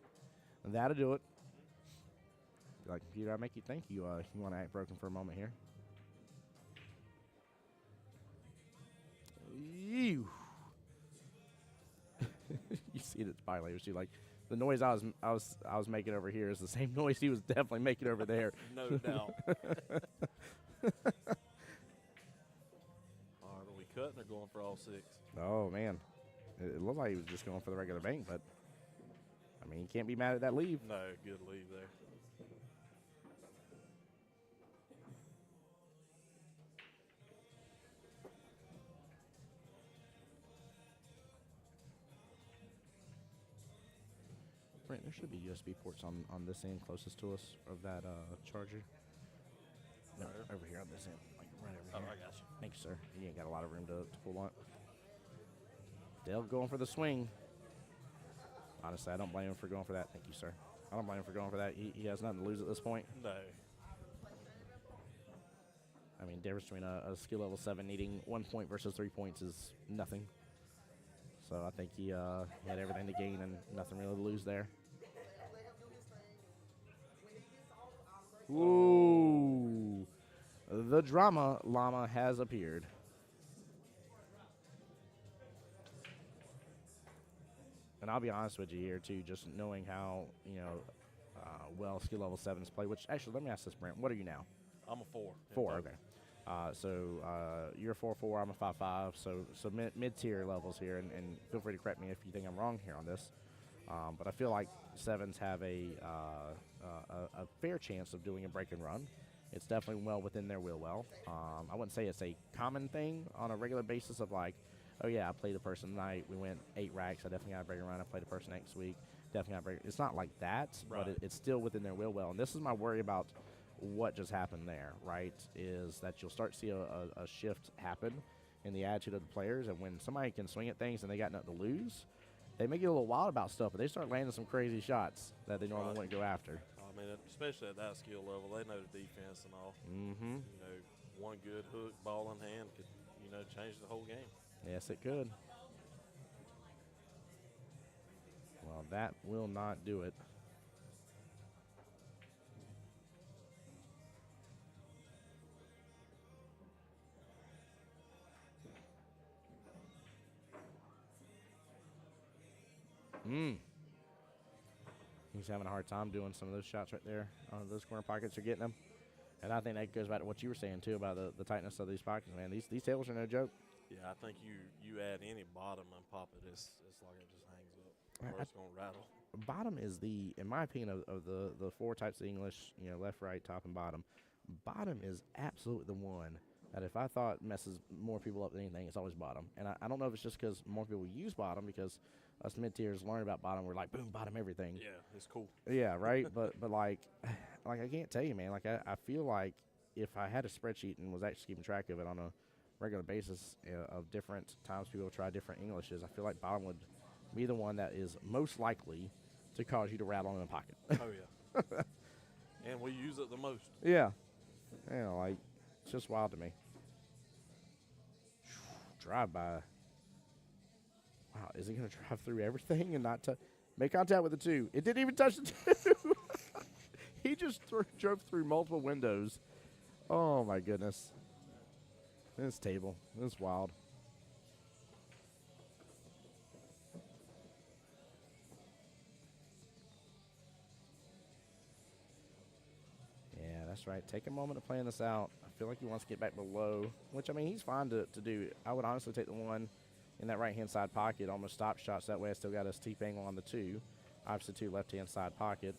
And that'll do it. Be like, computer, I make you think you want to act broken for a moment here. You see it at the body language too. The noise I was making over here is the same noise he was definitely making over there. No doubt. All right, are we cutting or going for all 6? Oh man, it looked like he was just going for the regular bank, but I mean, you can't be mad at that leave. No, good leave there. Brent, there should be USB ports on this end closest to us of that charger. No, over here on this end, right over here. I got you. Thank you, sir. You ain't got a lot of room to pull on. Dale going for the swing. Honestly, I don't blame him for going for that. Thank you, sir. I don't blame him for going for that. He has nothing to lose at this point. No. I mean, difference between a skill level 7 needing 1 point versus 3 points is nothing. So I think he had everything to gain and nothing really to lose there. Ooh. The drama llama has appeared. And I'll be honest with you here, too, just knowing how, well skill level 7 is played, which, actually, let me ask this, Brent. What are you now? I'm a 4. 4, okay. You're a 4-4, I'm a 5-5, so mid-tier levels here, and feel free to correct me if you think I'm wrong here on this. But I feel like 7s have a fair chance of doing a break and run. It's definitely well within their will. I wouldn't say it's a common thing on a regular basis of like, oh yeah, I played a person tonight, we went 8 racks, I definitely got a break and run. I played a person next week, definitely got a break. It's not like that, right. But it's still within their will. And this is my worry about what just happened there, right, is that you'll start to see a shift happen in the attitude of the players, and when somebody can swing at things and they got nothing to lose, they may get a little wild about stuff, but they start landing some crazy shots that they normally wouldn't go after. I mean, especially at that skill level, they know the defense and all. Mm-hmm. One good hook, ball in hand could, change the whole game. Yes, it could. Well, that will not do it. He's having a hard time doing some of those shots right there. Those corner pockets are getting him. And I think that goes back to what you were saying, too, about the tightness of these pockets, man. These tables are no joke. Yeah, I think you add any bottom and pop it, it's like it just hangs up, or it's going to rattle. Bottom is in my opinion, of the 4 types of English, left, right, top, and bottom. Bottom is absolutely the one that if I thought messes more people up than anything, it's always bottom. And I don't know if it's just because more people use bottom, because us mid-tiers learn about bottom. We're like, boom, bottom everything. Yeah, it's cool. Yeah, right? but like I can't tell you, man. Like, I feel like if I had a spreadsheet and was actually keeping track of it on a regular basis of different times people try different Englishes, I feel like bottom would be the one that is most likely to cause you to rattle in the pocket. Oh, yeah. And we use it the most. Yeah. Like, it's just wild to me. Drive by. Wow, is he going to drive through everything and not make contact with the 2? It didn't even touch the 2. He just drove through multiple windows. Oh, my goodness. This table is wild. Yeah, that's right. Take a moment to plan this out. I feel like he wants to get back below, which, I mean, he's fine to do. I would honestly take the 1 in that right-hand side pocket, almost stop shots. That way I still got a steep angle on the 2. Obviously, 2 left-hand side pocket.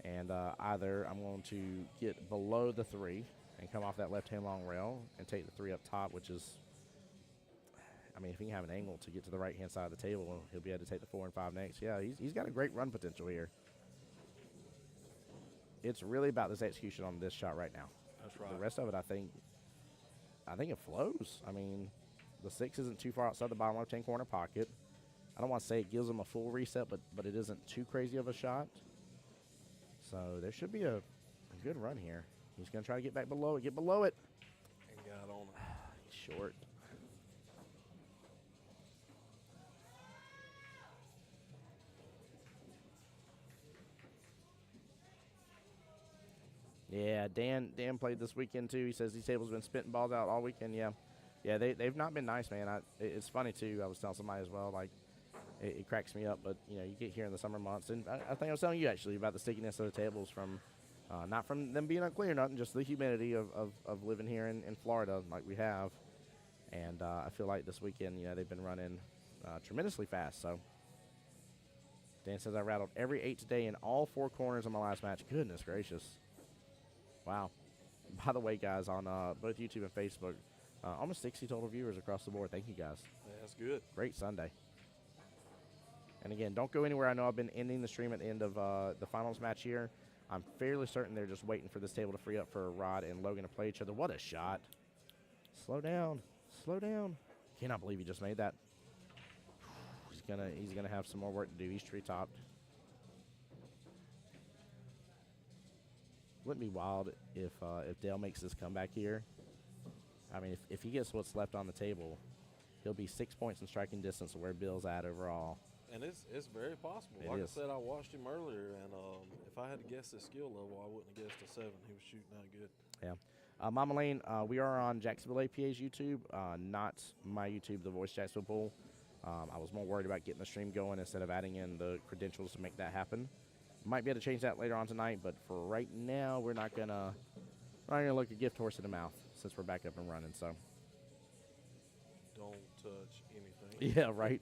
And either I'm going to get below the 3 and come off that left-hand long rail and take the 3 up top, which is, I mean, if he can have an angle to get to the right-hand side of the table, he'll be able to take the 4 and 5 next. Yeah, he's got a great run potential here. It's really about this execution on this shot right now. That's right. The rest of it, I think it flows. I mean, the 6 isn't too far outside the bottom left-hand corner pocket. I don't want to say it gives him a full reset, but it isn't too crazy of a shot. So there should be a good run here. He's going to try to get back below it. Get below it. And got on it. He's short. Yeah, Dan played this weekend too. He says these tables have been spitting balls out all weekend. Yeah, they've not been nice, man. It's funny too. I was telling somebody as well, like it cracks me up. But you get here in the summer months, and I think I was telling you actually about the stickiness of the tables from not from them being unclear, nothing, just the humidity of living here in Florida like we have. And I feel like this weekend, they've been running tremendously fast. So Dan says I rattled every 8 today in all 4 corners of my last match. Goodness gracious. Wow. By the way, guys, on both YouTube and Facebook, almost 60 total viewers across the board. Thank you, guys. Yeah, that's good. Great Sunday. And again, don't go anywhere. I know I've been ending the stream at the end of the finals match here. I'm fairly certain they're just waiting for this table to free up for Rod and Logan to play each other. What a shot. Slow down. Slow down. Cannot believe he just made that. He's gonna have some more work to do. He's tree topped. Wouldn't be wild if Dale makes this comeback here. I mean, if he gets what's left on the table, he'll be 6 points in striking distance of where Bill's at overall. And it's very possible. It like is. I said, I watched him earlier, and if I had to guess his skill level, I wouldn't have guessed a 7. He was shooting that good. Yeah. Mama Lane, we are on Jacksonville APA's YouTube, not my YouTube, The Voice Jacksonville Pool. I was more worried about getting the stream going instead of adding in the credentials to make that happen. Might be able to change that later on tonight, but for right now, we're not gonna look a gift horse in the mouth since we're back up and running. So. Don't touch anything. Yeah. Right.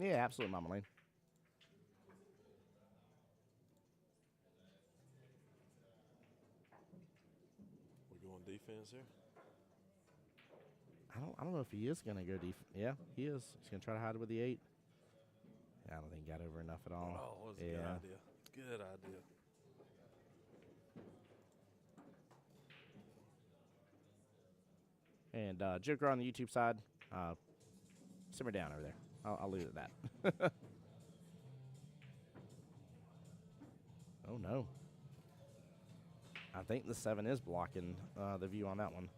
Yeah, absolutely, Mama Lane. We're going defense here. I don't know if he is gonna go deep. Yeah, he is. He's gonna try to hide it with the 8. Yeah, I don't think he got over enough at all. Oh, that was a good idea. Good idea. And Joker on the YouTube side, simmer down over there. I'll leave it at that. Oh no. I think the 7 is blocking the view on that one.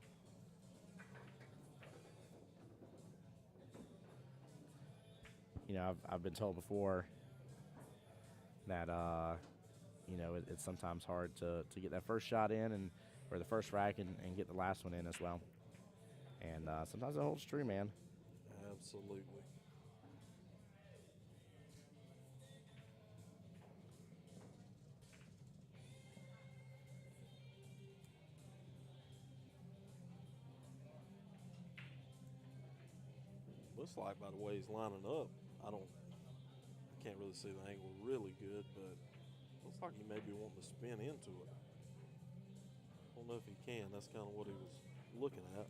You know, I've been told before that you know, it's sometimes hard to get that first shot in or the first rack and get the last one in as well. And sometimes it holds true, man. Absolutely. Looks like by the way he's lining up, I can't really see the angle really good, but looks like he may be wanting to spin into it. I don't know if he can. That's kind of what he was looking at.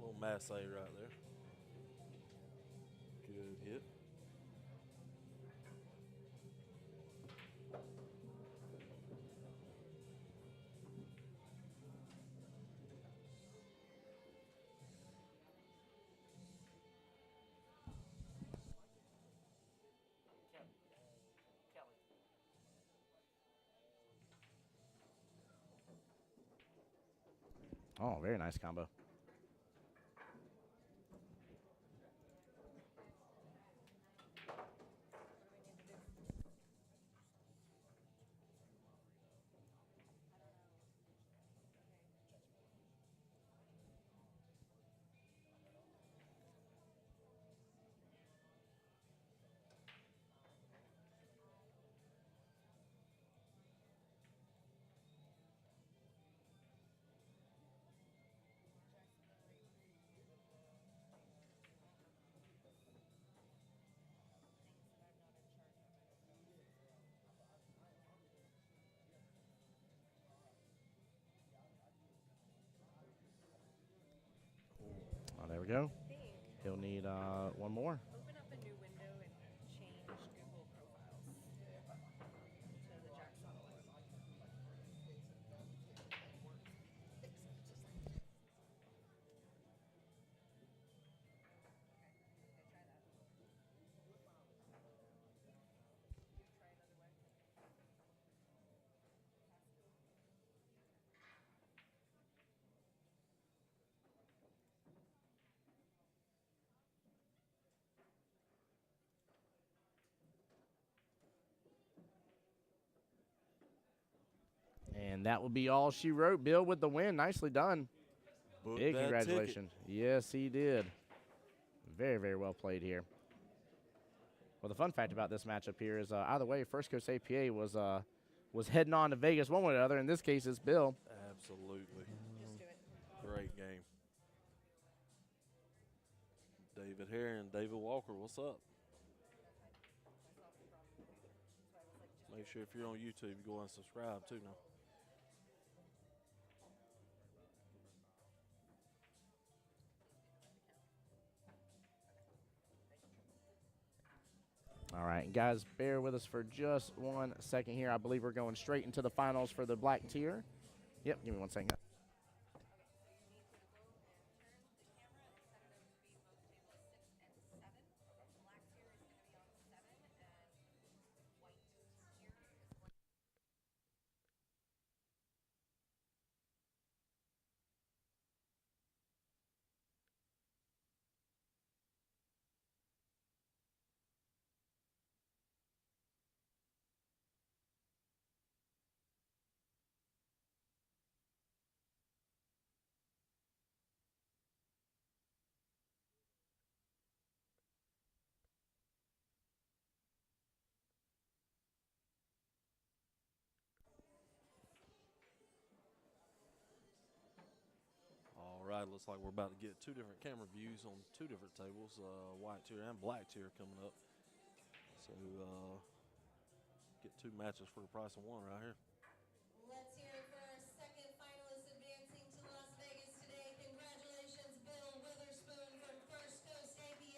Little masse right there. Good hit. Oh, very nice combo. Oh, there we go. He'll need one more. Open up a new window and change Qball profiles to the Jacksonville one. And that will be all she wrote. Bill with the win. Nicely done. Book Big that congratulations. Yes, he did. Very, very well played here. Well, the fun fact about this matchup here is either way, First Coast APA was heading on to Vegas one way or the other. In this case, it's Bill. Absolutely. Just do it. Great game. David here and David Walker, what's up? Make sure if you're on YouTube, you go and subscribe too now. All right, guys, bear with us for just 1 second here. I believe we're going straight into the finals for the black tier. Yep, give me 1 second. All right, looks like we're about to get 2 different camera views on 2 different tables, white tier and black tier coming up. So get 2 matches for the price of 1 right here. Let's hear it for our second finalist advancing to Las Vegas today. Congratulations, Bill Witherspoon from First Coast APA.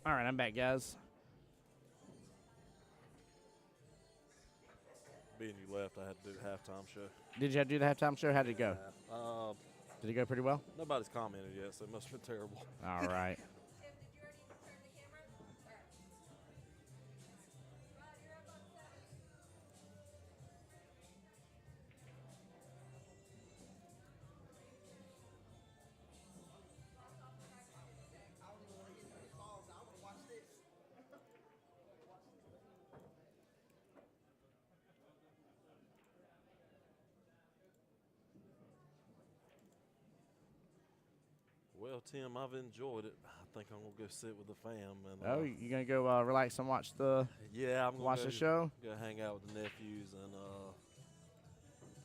All right, I'm back, guys. Being you left, I had to do the halftime show. Did you have to do the halftime show? How did it go? Did it go pretty well? Nobody's commented yet, so it must have been terrible. All right. Tim, did you already turn the camera? All right. Rod, you're up on 7. Well, Tim, I've enjoyed it. I think I'm gonna go sit with the fam and. Oh, you gonna go relax and watch the Yeah, I'm gonna watch the show? Go hang out with the nephews and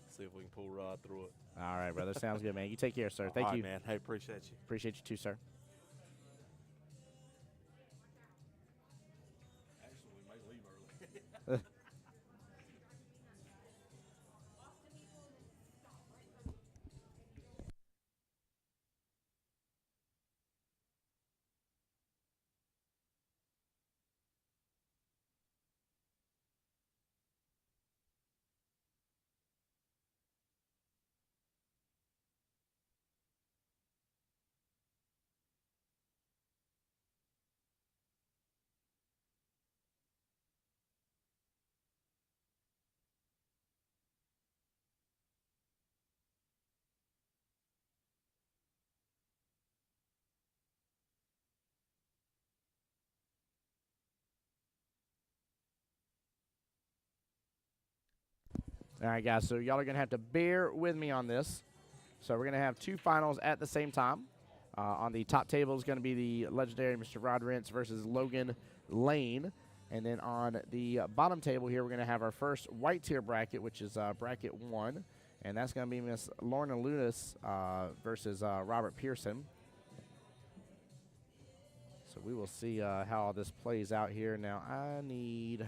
see if we can pull Rod through it. All right, brother. Sounds good, man. You take care, sir. Thank All right, you. man. Hey, appreciate you. Appreciate you too, sir. Actually, we might leave early. All right, guys. So y'all are gonna have to bear with me on this. So we're gonna have 2 finals at the same time. On the top table is gonna be the legendary Mr. Rod Rentz versus Logan Lane, and then on the bottom table here, we're gonna have our first white tier bracket, which is bracket 1, and that's gonna be Miss Lorna Lunas versus Robert Pearson. So we will see how all this plays out here. Now I need.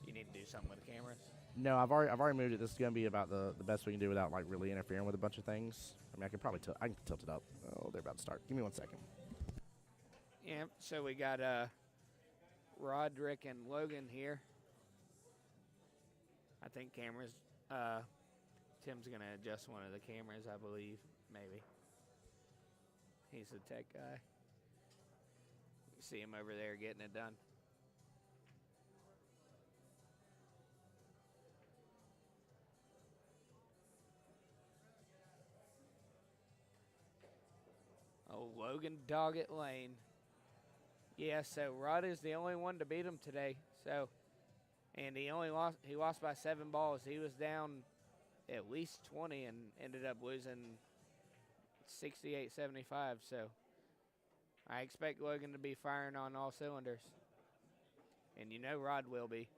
You need to do something with the cameras. No, I've already moved it. This is gonna be about the best we can do without like really interfering with a bunch of things. I mean, I can probably tilt it up. Oh, they're about to start. Give me 1 second. Yeah, so we got Roderick and Logan here. I think cameras Tim's going to adjust one of the cameras, I believe. Maybe. He's the tech guy. You see him over there getting it done. Oh, Logan Doggett Lane. Yeah, so Rod is the only one to beat him today. So, and he lost by 7 balls. He was down at least 20 and ended up losing 68-75. So, I expect Logan to be firing on all cylinders. And you know Rod will be.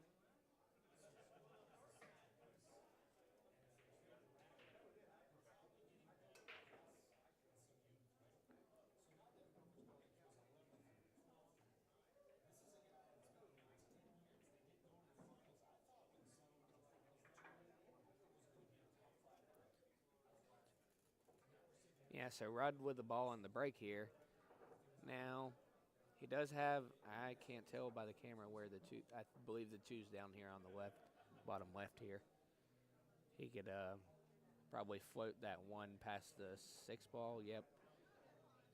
Yeah, so Rod with the ball on the break here. Now, he does have, I can't tell by the camera where the two, I believe the two's down here on the left, bottom left here. He could probably float that one past the 6 ball. Yep.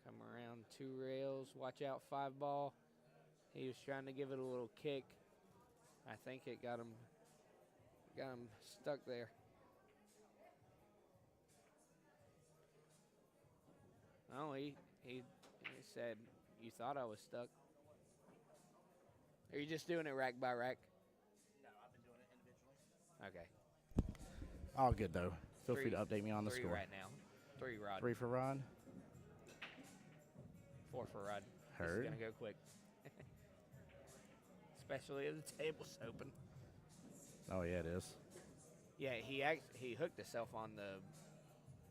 Come around 2 rails. Watch out, 5 ball. He was trying to give it a little kick. I think it got him stuck there. Oh, he said, "You thought I was stuck." Are you just doing it rack by rack? No, I've been doing it individually. Okay. All good, though. Feel free to update me on the 3 score. right now. 3 Rod. 3 for Rod. 4 for Rod. Heard. This is going to go quick. Especially if the table's open. Oh, yeah, it is. Yeah, he hooked himself on the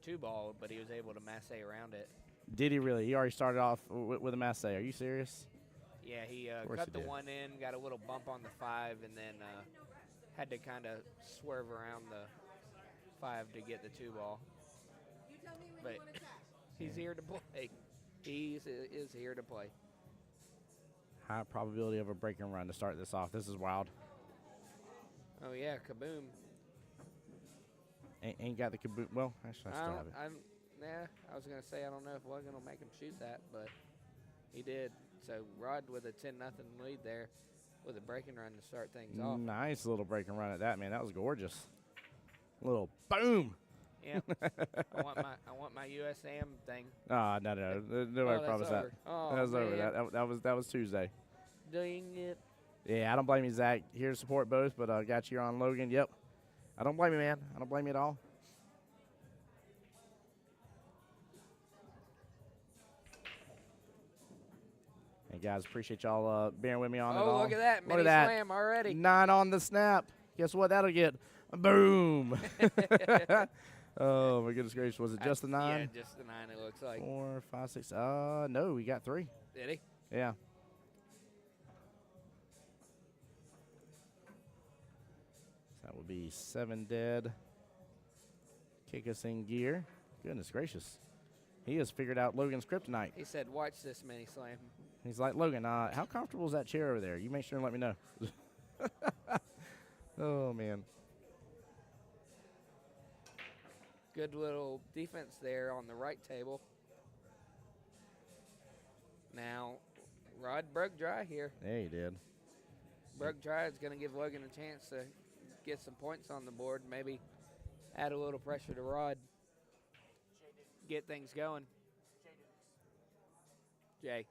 2 ball, but he was able to masse around it. Did he really? He already started off with a masse. Are you serious? Yeah, he course cut he the did. 1 in, got a little bump on the 5, and then had to kind of swerve around the 5 to get the 2 ball. But he's here to play. He is here to play. High probability of a break and run to start this off. This is wild. Oh, yeah, kaboom. Ain't got the kaboom. Well, actually, I still have it. I was going to say, I don't know if Logan will make him shoot that, but he did. So Rod with a 10-0 lead there with a break and run to start things off. Nice little break and run at that, man. That was gorgeous. Little boom. Yeah. I want my USAM thing. No. Nobody promised that. Oh, That was over. man. That was Tuesday. Dang it. Yeah, I don't blame you, Zach. Here to support both, but got you on Logan. Yep. I don't blame you, man. I don't blame you at all. Hey, guys, appreciate y'all bearing with me on it all. Oh, look at that. Look Mini at that. slam already. 9 on the snap. Guess what? That'll get boom. Oh, my goodness gracious. Was it just the 9? Yeah, just the 9, it looks like. 4, 5, 6. No, we got 3. Did he? Yeah. So that will be 7 dead. Kick us in gear. Goodness gracious. He has figured out Logan's kryptonite. He said, watch this mini slam. He's like, Logan, how comfortable is that chair over there? You make sure and let me know. Oh, man. Good little defense there on the right table. Now, Rod broke dry here. Yeah, he did. Broke dry is going to give Logan a chance to get some points on the board, maybe add a little pressure to Rod. Get things going. Jay.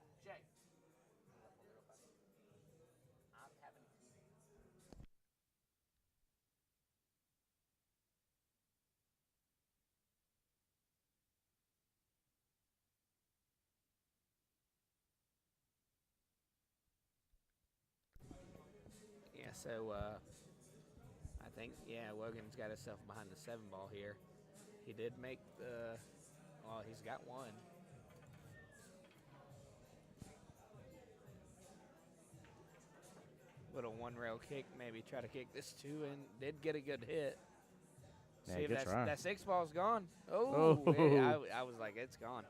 Yeah, so I think, Logan's got himself behind the 7 ball here. He did make he's got 1. Little 1 rail kick, maybe try to kick this 2 and did get a good hit. Yeah, See if good try. that 6 ball's gone. Oh, Oh. yeah, I was like, it's gone.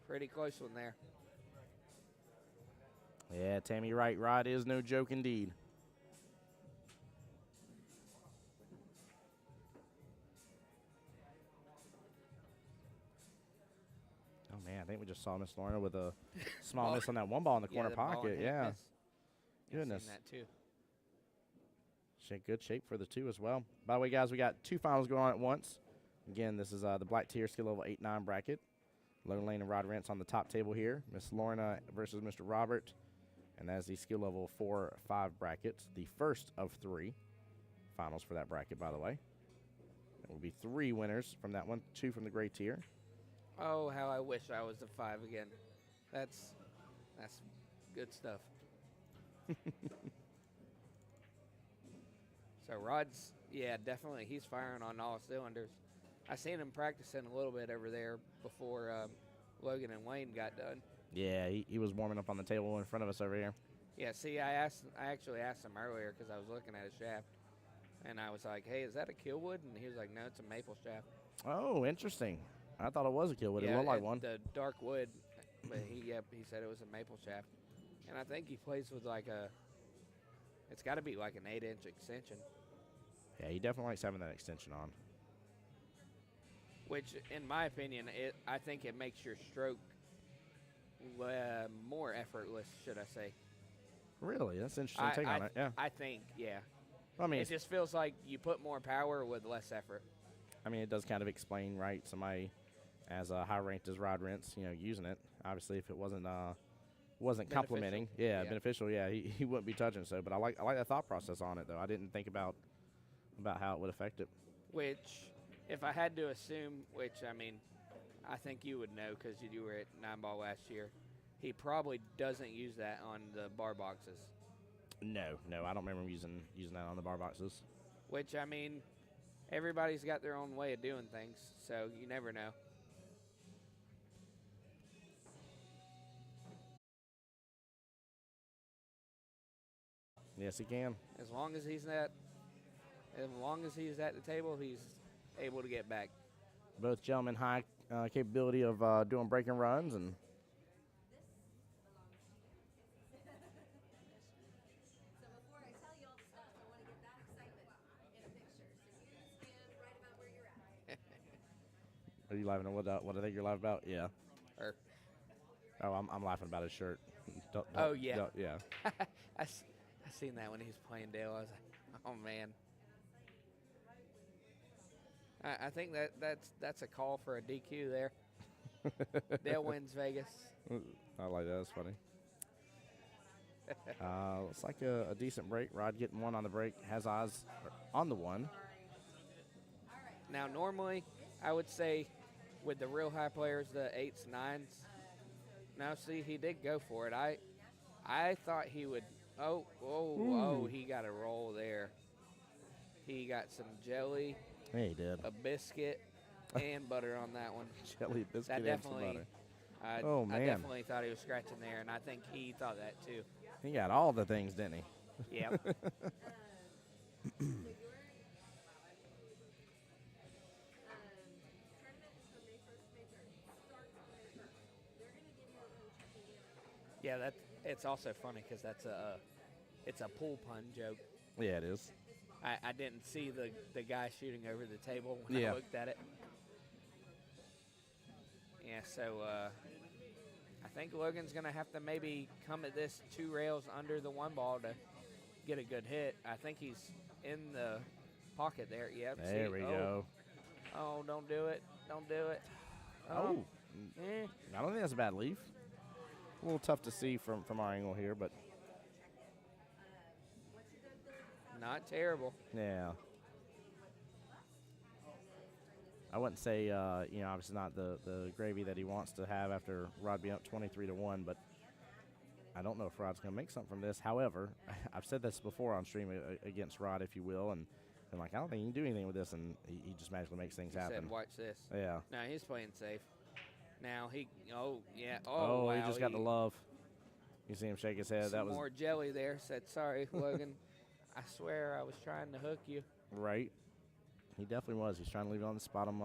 Pretty close one there. Yeah, Tammy Wright. Rod is no joke indeed. I think we just saw Miss Lorna with a small miss on that one ball in the corner the ball and pocket. hit Yeah. miss. I've Goodness. seen that too. Good shape for the 2 as well. By the way, guys, we got 2 finals going on at once. Again, this is the black tier skill level 8-9 bracket. Logan Lane and Rod Rentz on the top table here. Miss Lorna versus Mr. Robert. And that is the skill level 4-5 bracket. The first of 3 finals for that bracket, by the way. There will be 3 winners from that one, 2 from the gray tier. Oh, how I wish I was a 5 again. That's good stuff. So Rod's, yeah, definitely, he's firing on all cylinders. I seen him practicing a little bit over there before Logan and Wayne got done. Yeah, he was warming up on the table in front of us over here. Yeah, see, I actually asked him earlier because I was looking at his shaft, and I was like, "Hey, is that a Killwood?" And he was like, "No, it's a maple shaft." Oh, interesting. I thought it was a Killwood. It looked like one. The dark wood, but he said it was a maple shaft, and I think he plays with like it's got to be like an 8-inch extension, Yeah, he definitely likes having that extension on. which, in my opinion, I think it makes your stroke more effortless, should I say? Really? That's an interesting take on it. Yeah. I think, yeah. I mean, It just feels like you put more power with less effort. I mean, it does kind of explain, right? Somebody as high ranked as Rod Rentz, using it. Obviously, if it wasn't complimenting, beneficial, he wouldn't be touching so. But I like that thought process on it, though. I didn't think about how it would affect it. Which, if I had to assume, I mean, I think you would know because you were at 9-ball last year, he probably doesn't use that on the bar boxes. No, I don't remember him using that on the bar boxes. Which, I mean, everybody's got their own way of doing things, so you never know. Yes, he can. As long as he's at the table, he's able to get back. Both gentlemen high capability of doing breaking runs and. So before I tell you all the stuff, I want to get that excitement in a picture. So you stand right about where you're at. Are you laughing at what I think you're laughing about? Yeah. Or, Oh, I'm laughing about his shirt. Oh, yeah. Yeah. I seen that when he was playing Dale. I was like, oh man. I think that's a call for a DQ there. Dale wins Vegas. I like that. That's funny. Looks like a decent break. Rod getting one on the break. Has eyes on the one. Now, normally, I would say with the real high players, the 8s, 9s. Now, see, he did go for it. I thought he would. Oh, he got a roll there. He got some jelly, Yeah, he did. a biscuit, and butter on that one. Jelly biscuit That and some definitely. butter. I man. definitely thought he was scratching there, and I think he thought that too. He got all the things, didn't he? Yep. Yeah, it's also funny because it's a pool pun joke. Yeah, it is. I didn't see the guy shooting over the table when Yeah. I looked at it. Yeah, so I think Logan's going to have to maybe come at this 2 rails under the 1 ball to get a good hit. I think he's in the pocket there. Yep. There see? we go. Oh, don't do it. Don't do it. Oh. Eh. I don't think that's a bad leaf. A little tough to see from our angle here, but Not terrible. yeah. I wouldn't say, obviously not the gravy that he wants to have after Rod being up 23-1, but I don't know if Rod's going to make something from this. However, I've said this before on stream against Rod, if you will, and I'm like, I don't think he can do anything with this, and he just magically makes things He happen. said, watch this. Yeah. No, he's playing safe. Now yeah. Oh, wow. he just got the love. You see him shake his head. Some That was more jelly there. Said, sorry, Logan. I swear I was trying to hook you. right. He definitely was. He's trying to leave it on this bottom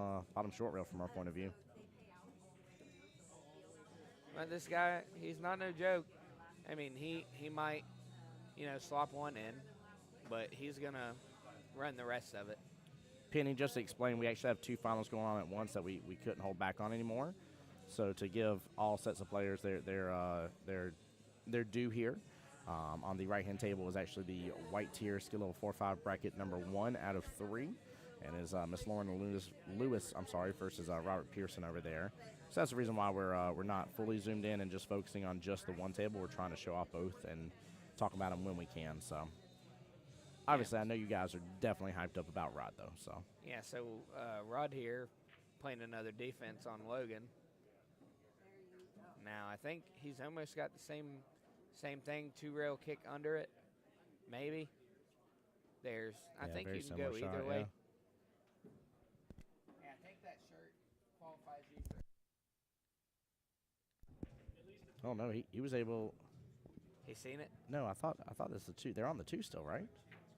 short rail from our point of view. But this guy, he's not no joke. I mean, he might, slop one in, but he's going to run the rest of it. Penny, just to explain, we actually have 2 finals going on at once that we couldn't hold back on anymore. So to give all sets of players their due here, on the right-hand table is actually the white tier skill level 4-5 bracket number 1 out of 3, and is Miss Lauren Lewis, versus Robert Pearson over there. So that's the reason why we're not fully zoomed in and just focusing on just the one table. We're trying to show off both and talk about them when we can. So obviously, I know you guys are definitely hyped up about Rod though. So Yeah, so Rod here playing another defense on Logan. Now I think he's almost got the same thing, 2-rail kick under it, maybe. I think you can go either way. Yeah, I think that shirt qualifies you for. oh no, he was able. He seen it? No, I thought this was the 2. They're on the 2 still, right?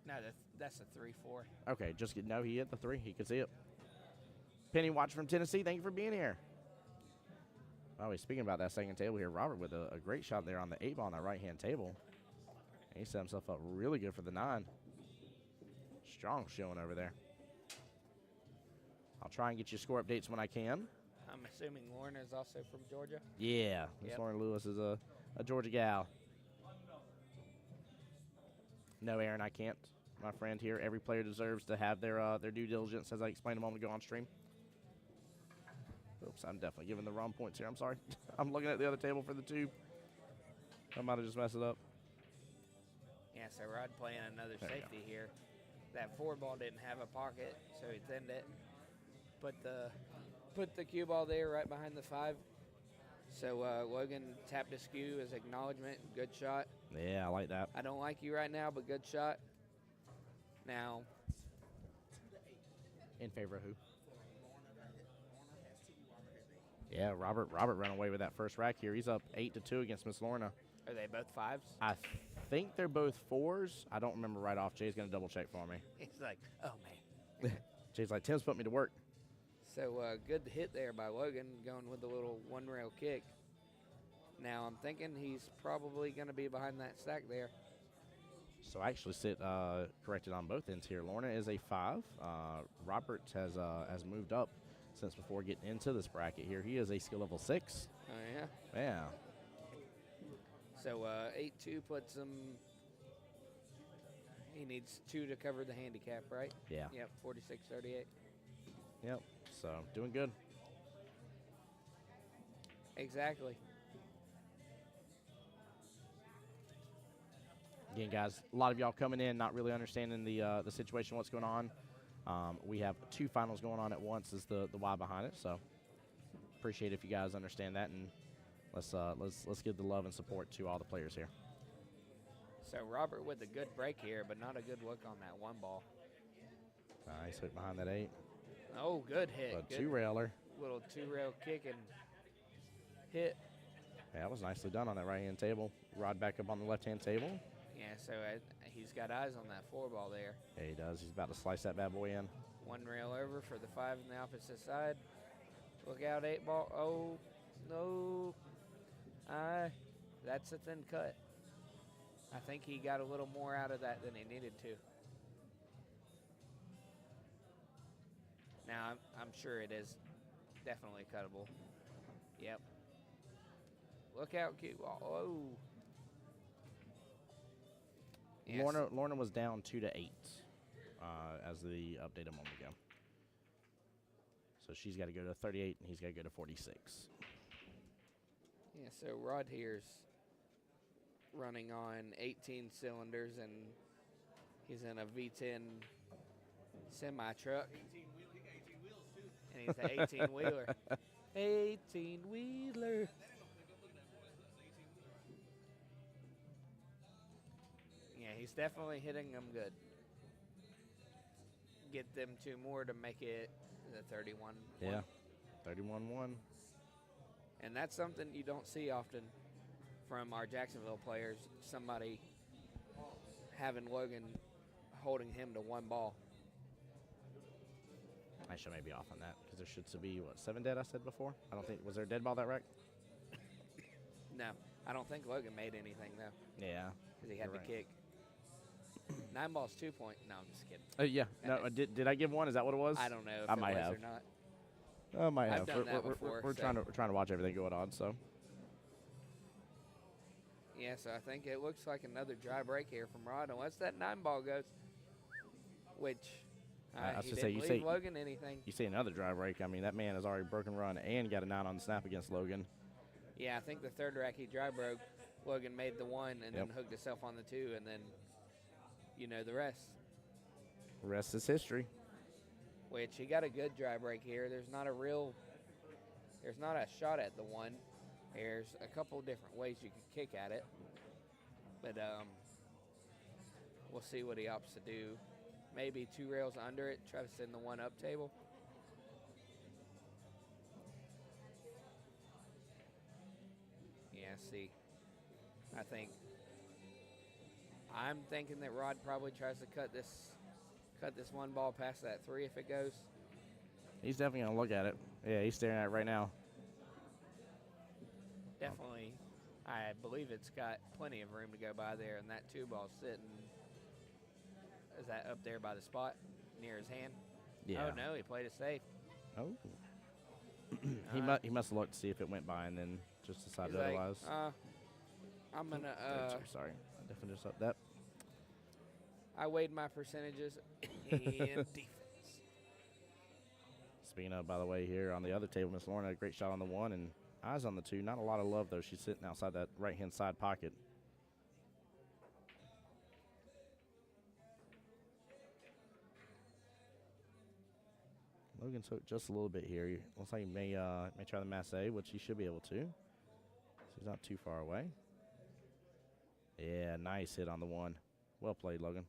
No, that's a 3-4. Okay, no, he hit the 3. He could see it. Penny watch from Tennessee. Thank you for being here. Oh, speaking about that second table here, Robert with a great shot there on the 8 ball on that right-hand table. And he set himself up really good for the 9. Strong showing over there. I'll try and get you score updates when I can. I'm assuming Lorna is also from Georgia. Yeah, Miss Lauren Lewis is a Georgia gal. No, Aaron, I can't. My friend here, every player deserves to have their due diligence, as I explained a moment ago on stream. Oops, I'm definitely giving the wrong points here. I'm sorry. I'm looking at the other table for the 2. I might have just messed it up. Yeah, so Rod playing another safety here. That 4 ball didn't have a pocket, so he thinned it. Put the cue ball there right behind the 5. So Logan tapped his cue as acknowledgement. Good shot. Yeah, I like that. I don't like you right now, but good shot. Now. In favor of who? Yeah, Robert ran away with that first rack here. He's up 8-2 against Miss Lorna. Are they both 5s? I think they're both 4s. I don't remember right off. Jay's going to double check for me. He's like, oh, man. Jay's like, Tim's put me to work. So good hit there by Logan, going with the little 1-rail kick. Now I'm thinking he's probably going to be behind that stack there. So I actually sit corrected on both ends here. Lorna is a 5. Robert has moved up since before getting into this bracket here. He is a skill level 6. Oh, yeah? Yeah. So 8-2 puts him. He needs 2 to cover the handicap, right? Yeah. Yep, 46-38. Yep. So doing good. Exactly. Again, guys, a lot of y'all coming in, not really understanding the situation, what's going on. We have 2 finals going on at once is the why behind it. So appreciate if you guys understand that, and let's give the love and support to all the players here. So Robert with a good break here, but not a good look on that 1 ball. Nice hit behind that 8. Oh, good hit. A Good 2-railer. little 2-rail kick and hit. Yeah, that was nicely done on that right-hand table. Rod back up on the left-hand table. Yeah, so he's got eyes on that 4 ball there. Yeah, he does. He's about to slice that bad boy in. 1 rail over for the 5 on the opposite side. Look out, 8 ball. Oh, no. That's a thin cut. I think he got a little more out of that than he needed to. Now, I'm sure it is definitely cuttable. Yep. Look out, Qball. Oh. Yes. Lorna was down 2-8 as the update a moment ago. So she's got to go to 38, and he's got to go to 46. Yeah, so Rod here's running on 18 cylinders, and he's in a V10 semi-truck. And he's an 18-wheeler. 18-wheeler. Yeah, he's definitely hitting them good. Get them 2 more to make it the 31. Yeah, 31-1. And that's something you don't see often from our Jacksonville players, somebody having Logan holding him to 1 ball. I should maybe off on that because there should be, 7 dead I said before? I don't think, was there a dead ball that rack? No, I don't think Logan made anything, though. Yeah. Because he had you're to right. kick. 9 balls, 2 point. No, I'm just kidding. Yeah. No, did I give 1? Is that what it was? I don't know if I it might was have. or not. Might I've have. done that before, We're so- trying to watch everything going on. So Yeah, so I think it looks like another dry break here from Rod. Unless that 9-ball goes, which I was he gonna didn't say, leave Logan anything. you see another dry break. I mean, that man has already broken run and got a 9 on the snap against Logan. Yeah, I think the third rack he dry broke, Logan made the 1 and Yep. then hooked himself on the 2, and then you know the rest. The rest is history. Which he got a good dry break here. There's not a shot at the 1. There's a couple different ways you could kick at it, but we'll see what he opts to do. Maybe 2 rails under it, try to send the 1 up table. Yeah, see, I'm thinking that Rod probably tries to cut this 1 ball past that 3 if it goes. He's definitely gonna look at it. Yeah, he's staring at it right now. Definitely, I believe it's got plenty of room to go by there, and that 2 ball's sitting. Is that up there by the spot near his hand? Yeah. Oh no, he played it safe. Oh. He must have looked to see if it went by and then just decided He's like, otherwise. I'm gonna. Sorry, I definitely just up that. I weighed my percentages in defense. Speaking of, by the way, here on the other table, Miss Lauren had a great shot on the 1 and eyes on the 2. Not a lot of love though. She's sitting outside that right-hand side pocket. Logan's hooked just a little bit here. Looks like he may try the Masse, which he should be able to. So he's not too far away. Yeah, nice hit on the 1. Well played, Logan.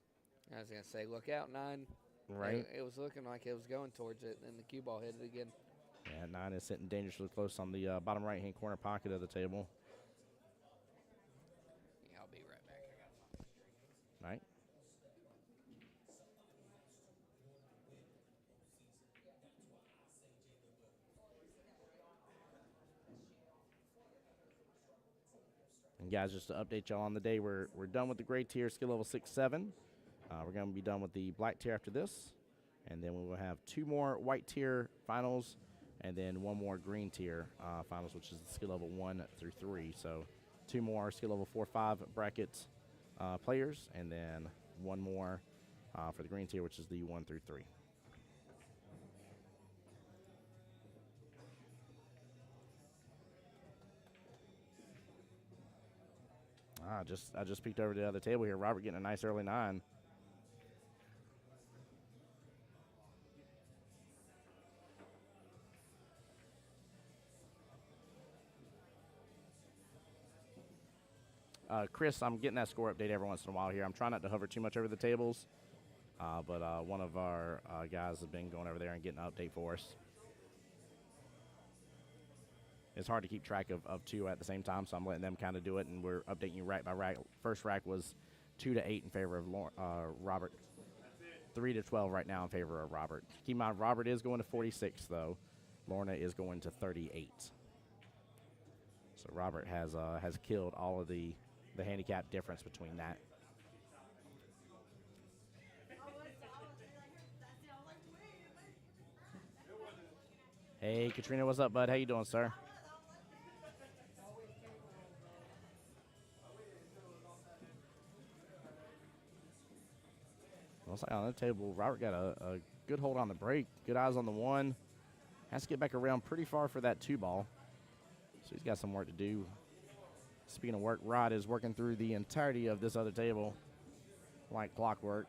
I was gonna say, look out, 9. Right. It was looking like it was going towards it, and the cue ball hit it again. Yeah, 9 is sitting dangerously close on the bottom right-hand corner pocket of the table. Yeah, I'll be right back. I gotta find a drink. Right. And guys, just to update y'all on the day, we're done with the gray tier, skill level 6-7. We're going to be done with the black tier after this, and then we will have 2 more white tier finals, and then 1 more green tier finals, which is the skill level 1 through 3. So 2 more skill level 4-5 bracket players, and then 1 more for the green tier, which is the 1 through 3. I just peeked over to the other table here. Robert getting a nice early 9. Chris, I'm getting that score update every once in a while here. I'm trying not to hover too much over the tables, but one of our guys has been going over there and getting an update for us. It's hard to keep track of 2 at the same time, so I'm letting them kind of do it, and we're updating you rack by rack. First rack was 2-8 in favor of Robert. 3-12 right now in favor of Robert. Keep in mind, Robert is going to 46, though. Lorna is going to 38. So Robert has killed all of the handicap difference between that. Hey, Katrina, what's up, bud? How you doing, sir? Looks like on the table, Robert got a good hold on the break. Good eyes on the 1. Has to get back around pretty far for that 2 ball. So he's got some work to do. Speaking of work, Rod is working through the entirety of this other table like clockwork.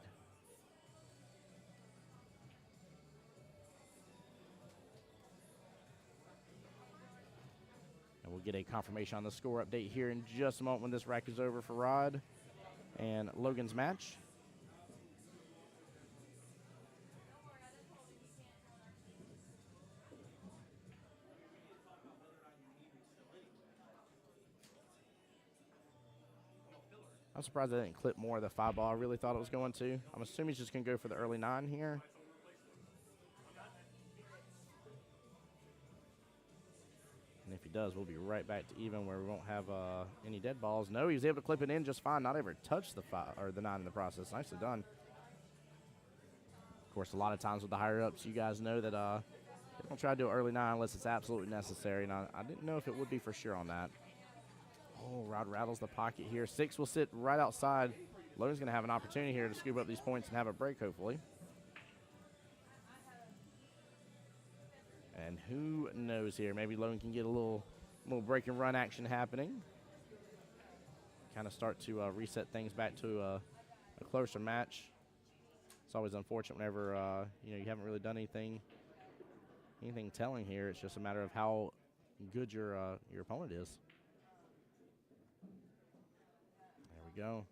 And we'll get a confirmation on the score update here in just a moment when this rack is over for Rod and Logan's match. I'm surprised I didn't clip more of the 5 ball. I really thought it was going to. I'm assuming he's just going to go for the early 9 here. And if he does, we'll be right back to even where we won't have any dead balls. No, he was able to clip it in just fine. Not ever touched the 5 or the 9 in the process. Nicely done. Of course, a lot of times with the higher ups, you guys know that they I'll try to do early 9 unless it's absolutely necessary, and I didn't know if it would be for sure on that. Oh, Rod rattles the pocket here. 6 will sit right outside. Logan's going to have an opportunity here to scoop up these points and have a break, hopefully. And who knows here? Maybe Logan can get a little break and run action happening. Kind of start to reset things back to a closer match. It's always unfortunate whenever you haven't really done anything telling here. It's just a matter of how good your opponent is. There we go.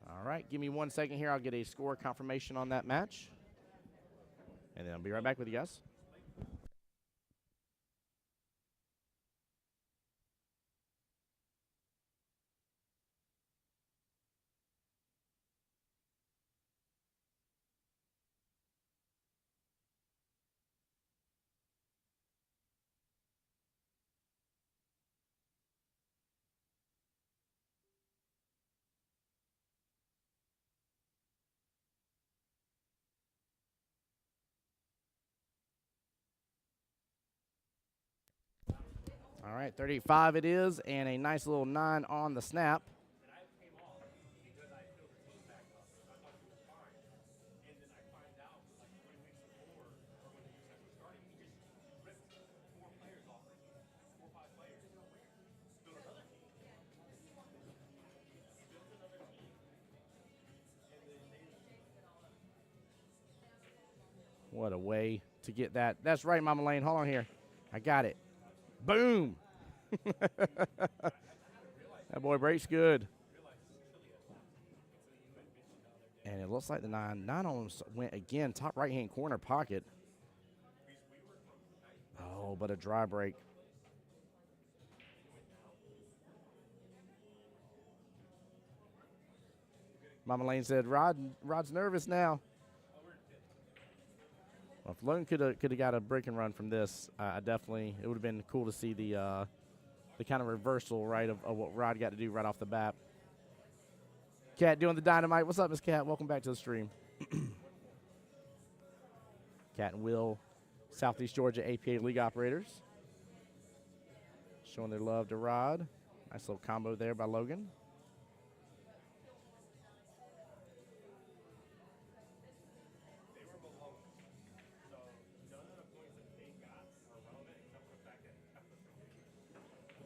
All right, give me 1 second here. I'll get a score confirmation on that match, and then I'll be right back with you guys. All right, 38-5 it is, and a nice little 9 on the snap. What a way to get that. That's right, Mama Lane. Hold on here. I got it. Boom. That boy breaks good. And it looks like the 9 almost went again, top right-hand corner pocket. Oh, but a dry break. Mama Lane said, Rod's nervous now. Well, if Logan could have got a break and run from this, it would have been cool to see the kind of reversal, right, of what Rod got to do right off the bat. Cat doing the dynamite. What's up, Miss Cat? Welcome back to the stream. Cat and Will, Southeast Georgia APA League operators. Showing their love to Rod. Nice little combo there by Logan.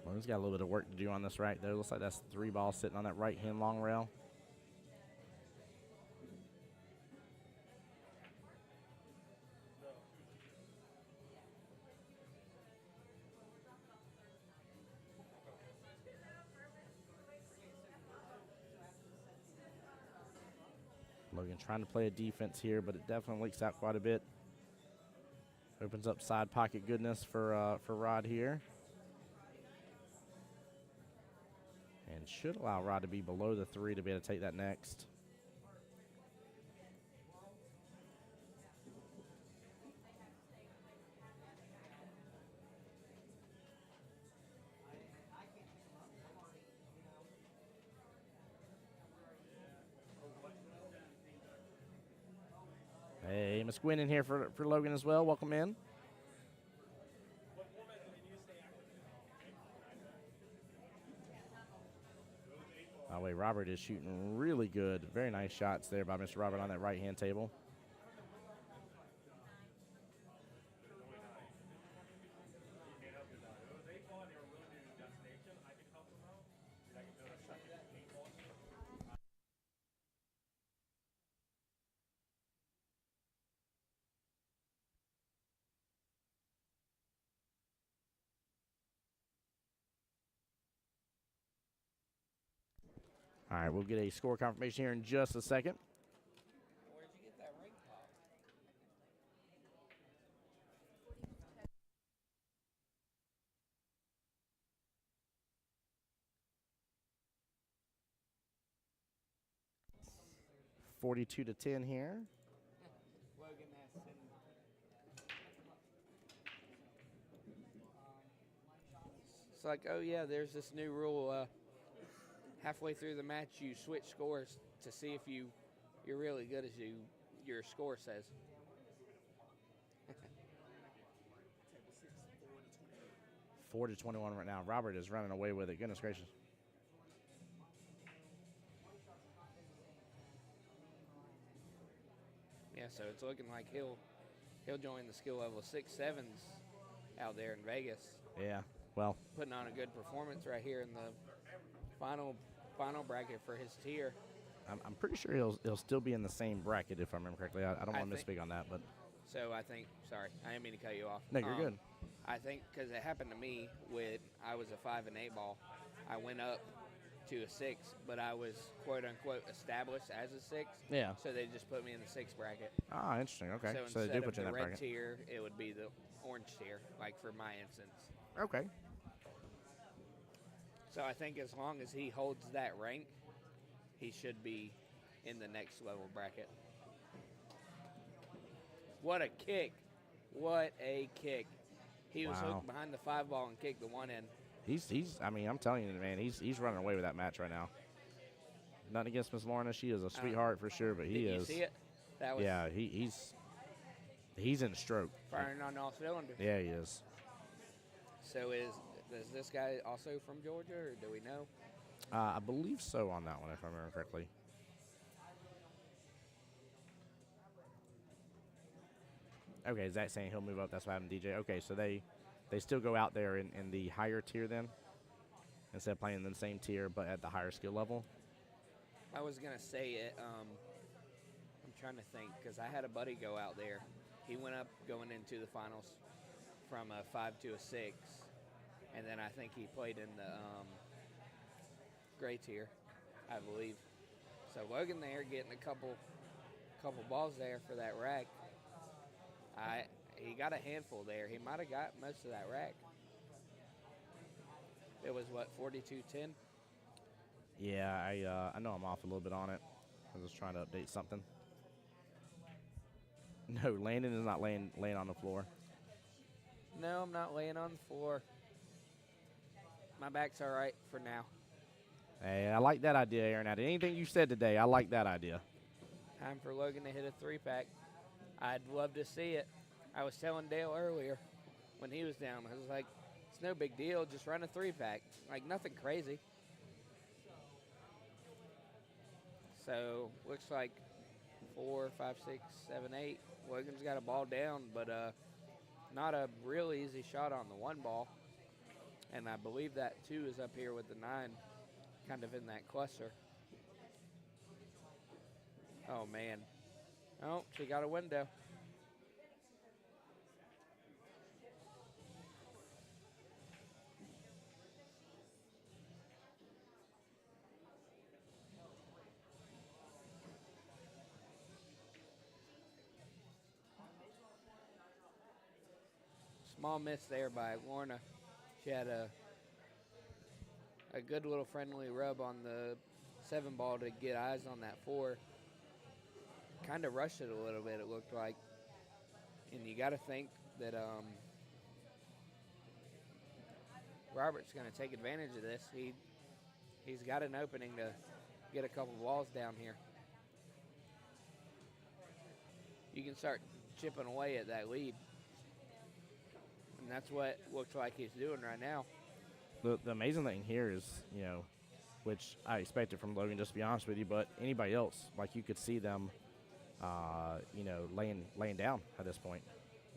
Logan's got a little bit of work to do on this right there. Looks like that's 3 balls sitting on that right-hand long rail. Logan trying to play a defense here, but it definitely leaks out quite a bit. Opens up side pocket goodness for Rod here. And should allow Rod to be below the 3 to be able to take that next. Hey, Miss Gwynn in here for Logan as well. Welcome in. By the way, Robert is shooting really good. Very nice shots there by Mr. Robert on that right-hand table. All right, we'll get a score confirmation here in just a second. Where'd you get that ring pop? 42-10 here. Logan has It's like, oh yeah, there's this new rule. Halfway through the match, you switch scores to see if you you're really good as your score says. 4-21 right now. Robert is running away with it. Goodness gracious. Yeah, so it's looking like he'll join the skill level 6-7s out there in Vegas, Yeah. Well, putting on a good performance right here in the final bracket for his tier. I'm pretty sure he'll still be in the same bracket if I remember correctly. I don't I want to think- misspeak on that, but So I think, sorry, I didn't mean to cut you off. no, you're good. I think because it happened to me when I was a 5 and 8 ball, I went up to a 6, but I was quote unquote established as a 6. Yeah. So they just put me in the 6 bracket. Ah, interesting. Okay. So So they instead do of put you in the that red bracket. tier, it would be the orange tier, like for my instance. Okay. So I think as long as he holds that rank, he should be in the next level bracket. What a kick. What a kick. He was Wow. hooked behind the 5 ball and kicked the one in. He's. I mean, I'm telling you, man, he's running away with that match right now. Nothing against Miss Lorna. She is a sweetheart for sure, but he Did is. you see it? That was Yeah, he's in a stroke. firing on all cylinders. Yeah, he is. So is this guy also from Georgia, or do we know? I believe so on that one, if I remember correctly. Okay, Zach saying he'll move up. That's what happened to DJ. Okay, so they still go out there in the higher tier then, instead of playing in the same tier but at the higher skill level. I was gonna say it. I'm trying to think because I had a buddy go out there. He went up going into the finals from a 5 to a 6, and then I think he played in the gray tier, I believe. So Logan there getting a couple balls there for that rack. He got a handful there. He might have got most of that rack. It was what, 42-10? Yeah, I know I'm off a little bit on it. I was just trying to update something. No, Landon is not laying on the floor. No, I'm not laying on the floor. My back's all right for now. Hey, I like that idea, Aaron. Out of anything you said today, I like that idea. Time for Logan to hit a 3-pack. I'd love to see it. I was telling Dale earlier when he was down, I was like, it's no big deal. Just run a 3-pack. Like, nothing crazy. So, looks like 4, 5, 6, 7, 8. Logan's got a ball down, but not a real easy shot on the 1 ball. And I believe that 2 is up here with the 9, kind of in that cluster. Oh, man. Oh, she got a window. Small miss there by Lorna. She had a good little friendly rub on the 7 ball to get eyes on that 4. Kind of rushed it a little bit, it looked like. And you got to think that Robert's going to take advantage of this. He's got an opening to get a couple balls down here. You can start chipping away at that lead. And that's what looks like he's doing right now. The amazing thing here is, which I expected from Logan, just to be honest with you, but anybody else, like you could see them, laying down at this point,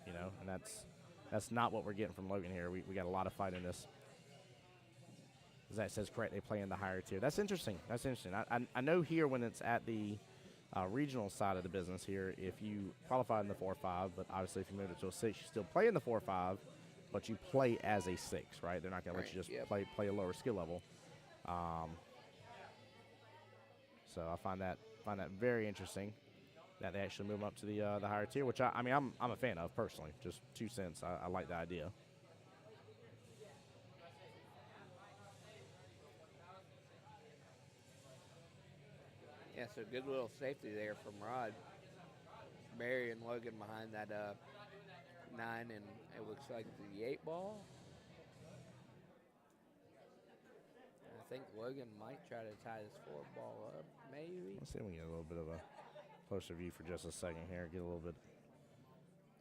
and that's not what we're getting from Logan here. We got a lot of fight in this. As that says correct, they play in the higher tier. That's interesting. I know here when it's at the regional side of the business here, if you qualify in the 4-5, but obviously if you move it to a 6, you still play in the 4-5, but you play as a 6, right? They're not going to let you just Yep. play a lower skill level. So I find that very interesting that they actually move up to the higher tier, which I'm a fan of personally. Just 2 cents. I like the idea. Yeah, so good little safety there from Rod. Barry and Logan behind that 9, and it looks like the 8 ball. I think Logan might try to tie this 4 ball up, maybe. Let's see if we can get a little bit of a Closer view for just a second here. Get a little bit.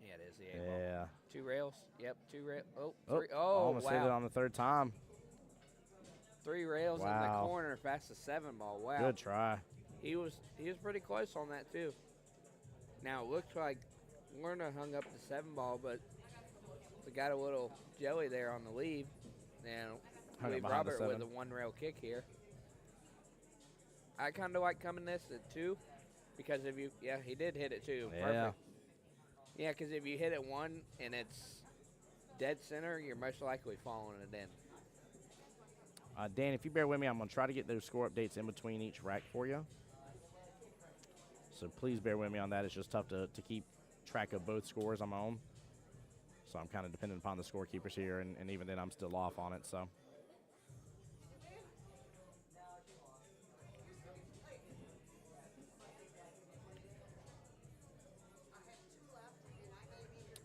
Yeah, it is the 8 ball. Yeah. 2 rails. Yep, 2 rails. Oh, Oh, 3. Oh, almost hit it wow. on the third time. 3 rails in Wow. the corner past the 7 ball. Wow. Good try. He was pretty close on that too. Now it looks like Lerna hung up the 7 ball, but we got a little jelly there on the lead. And Hung it leave behind the Robert with 7. a 1 rail kick here. I kind of like coming this at 2 because if you, yeah, he did hit it 2. Yeah. Perfect. Yeah, because if you hit it 1 and it's dead center, you're most likely following it in. Dan, if you bear with me, I'm going to try to get those score updates in between each rack for you. So please bear with me on that. It's just tough to keep track of both scores on my own. So I'm kind of dependent upon the scorekeepers here, and even then I'm still off on it. So.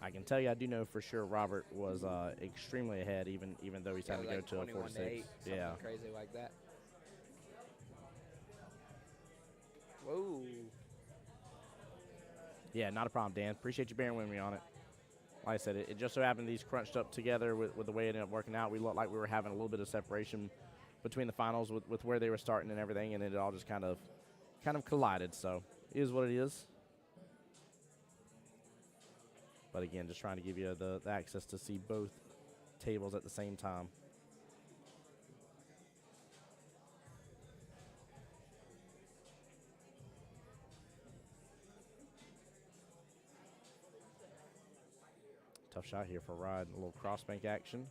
I can tell you, I do know for sure Robert was extremely ahead, even though he's having to like go to a 21 to 4-6. 8, something Yeah. crazy like that. Whoa. Yeah, not a problem, Dan. Appreciate you bearing with me on it. Like I said, it just so happened these crunched up together with the way it ended up working out. We looked like we were having a little bit of separation between the finals with where they were starting and everything, and it all just kind of collided. So it is what it is. But again, just trying to give you the access to see both tables at the same time. Tough shot here for Rod. A little crossbank action.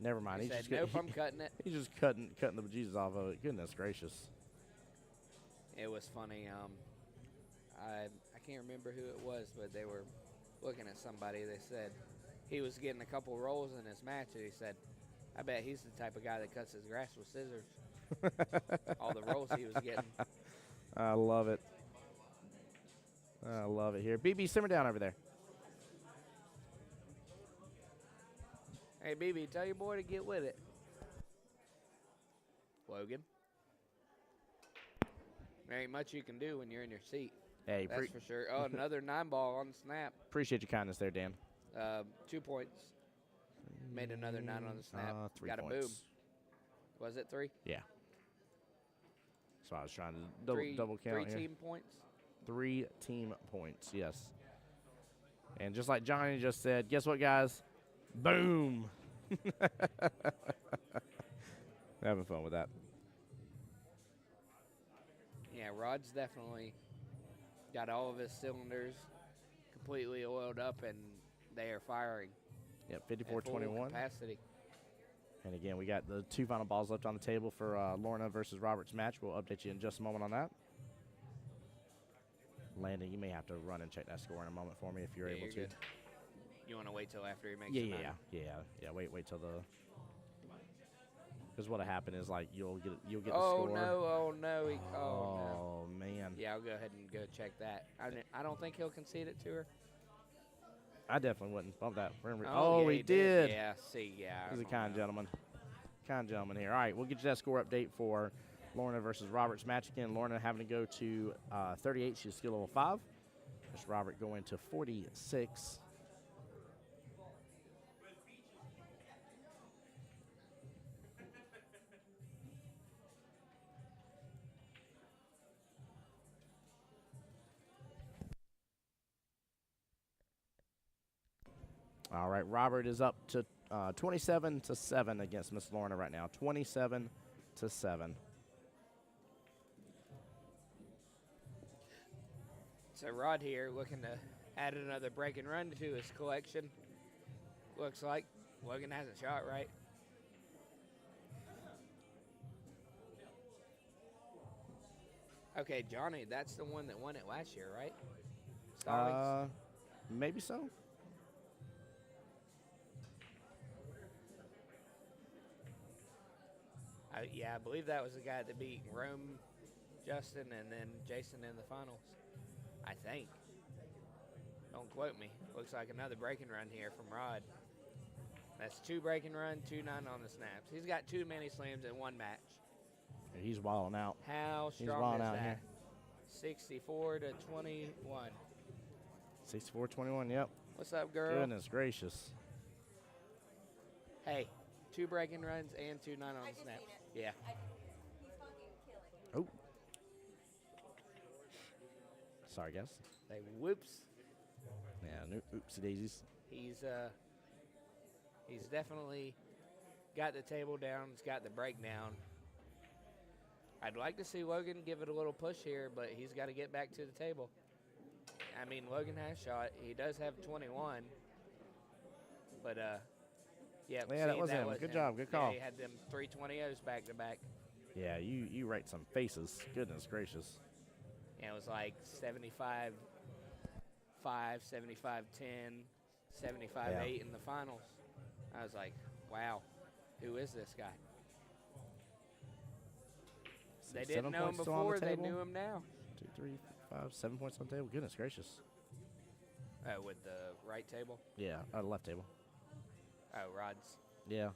Never mind. He He's said, just nope, I'm cutting it. He's just cutting the bejesus off of it. Goodness gracious. It was funny. I can't remember who it was, but they were looking at somebody. They said he was getting a couple rolls in his match, and he said, I bet he's the type of guy that cuts his grass with scissors. All the rolls he was getting. I love it. I love it here. BB, simmer down over there. Hey, BB, tell your boy to get with it. Logan. There ain't much you can do when you're in your seat. Hey, That's for sure. Oh, another 9 ball on the snap. appreciate your kindness there, Dan. 2 points. Made another 9 on the snap. 3 Got points. a boom. Was it 3? Yeah. So I was trying to double count 3 here. team points? 3 team points, yes. And just like Johnny just said, guess what, guys? Boom. Having fun with that. Yeah, Rod's definitely got all of his cylinders completely oiled up, and they are firing. Yep, at full 54-21. capacity. And again, we got the 2 final balls left on the table for Lorna versus Roberts match. We'll update you in just a moment on that. Landon, you may have to run and check that score in a moment for me if you're Yeah, able you're to. good. You want to wait till after he makes Yeah, the yeah, 9? yeah. Wait till the. Because what'll happen is like you'll get the Oh, score. no, no. Oh man. Yeah, I'll go ahead and go check that. I don't think he'll concede it to her. I definitely wouldn't bump that. Remember? Yeah, he did. Yeah, see, yeah. He's a I kind don't know. gentleman. Kind gentleman here. All right, we'll get you that score update for Lorna versus Roberts match again. Lorna having to go to 38. She's skill level 5. Just Robert going to 46. All right, Robert is up to 27-7 against Miss Lorna right now. 27-7. So Rod here looking to add another break and run to his collection. Looks like Logan has a shot, right? Okay, Johnny, that's the one that won it last year, right? Starlings? Maybe so. Yeah, I believe that was the guy that beat Rome, Justin, and then Jason in the finals. I think. Don't quote me. Looks like another break and run here from Rod. That's 2 break and run, 2 9 on the snaps. He's got 2 mini slams in 1 match. He's wilding out. How He's strong wilding is out that? here. 64 to 21. 64-21, yep. What's up, girl? Goodness gracious. Hey, 2 breaking runs and 2 9 on I the just snap. seen it. Yeah. He's fucking killing. Oh. Sorry, guys. Say whoops. Yeah, no oopsie daisies. He's definitely got the table down. He's got the break down. I'd like to see Logan give it a little push here, but he's got to get back to the table. I mean, Logan has shot. He does have 21. But, yeah. Yeah, that was him. Good job. Good call. Yeah, he had them 320s back to back. Yeah, you write some faces. Goodness gracious. And it was like 75-5, 75-10, 75-8 in the finals. I was like, wow, who is this guy? They didn't know him before. They knew him now. 2, 3, 5, 7 points on the table. Goodness gracious. With the right table? Yeah, left table. Oh, Rod's. Yeah.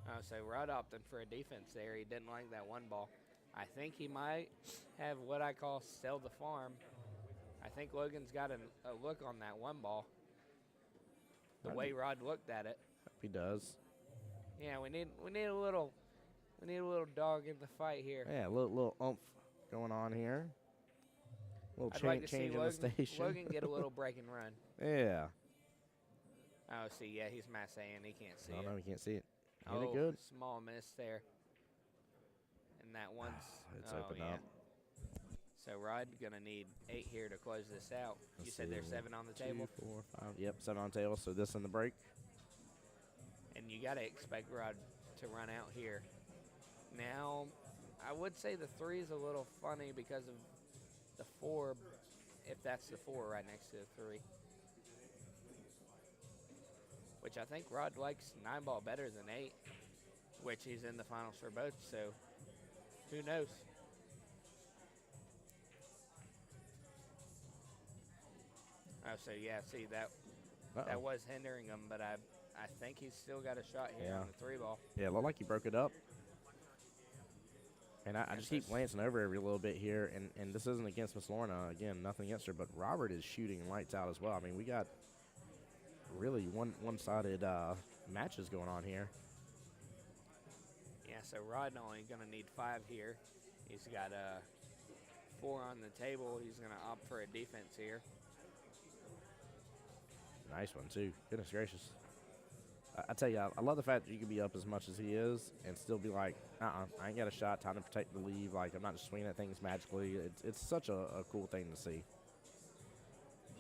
Oh, so Rod opted for a defense there. He didn't like that one ball. I think he might have what I call sell the farm. I think Logan's got a look on that one ball. The way Rod looked at it. Hope he does. Yeah, we need a little dog in the fight here. Yeah, a little oomph going on here. A little I'd like to see change in the station. Logan get a little break and run. Yeah. Oh, see, yeah, he's massing. He can't see Oh, it. no, he can't see it. Hit Oh, it good. small miss there. And that one's It's oh, open yeah. up. So Rod gonna need 8 here to close this out. You said there's 7 on the table, 2, 4, 5. Yep, 7 on the table. So this in the break. and you gotta expect Rod to run out here. Now, I would say the 3 is a little funny because of the 4, if that's the 4 right next to the 3. Which I think Rod likes 9 ball better than 8, which he's in the finals for both, so who knows? Oh, so yeah, see, that was hindering him, but I think he's still got a shot here Yeah. on the 3 ball. Yeah, it looked like he broke it up. And I just keep glancing over every little bit here, and this isn't against Miss Lorna. Again, nothing against her, but Robert is shooting lights out as well. I mean, we got really one-sided matches going on here. Yeah, so Rod only going to need 5 here. He's got 4 on the table. He's going to opt for a defense here. Nice one, too. Goodness gracious. I tell you, I love the fact that you can be up as much as he is and still be like, I ain't got a shot, time to protect the lead. Like, I'm not just swinging at things magically. It's such a cool thing to see.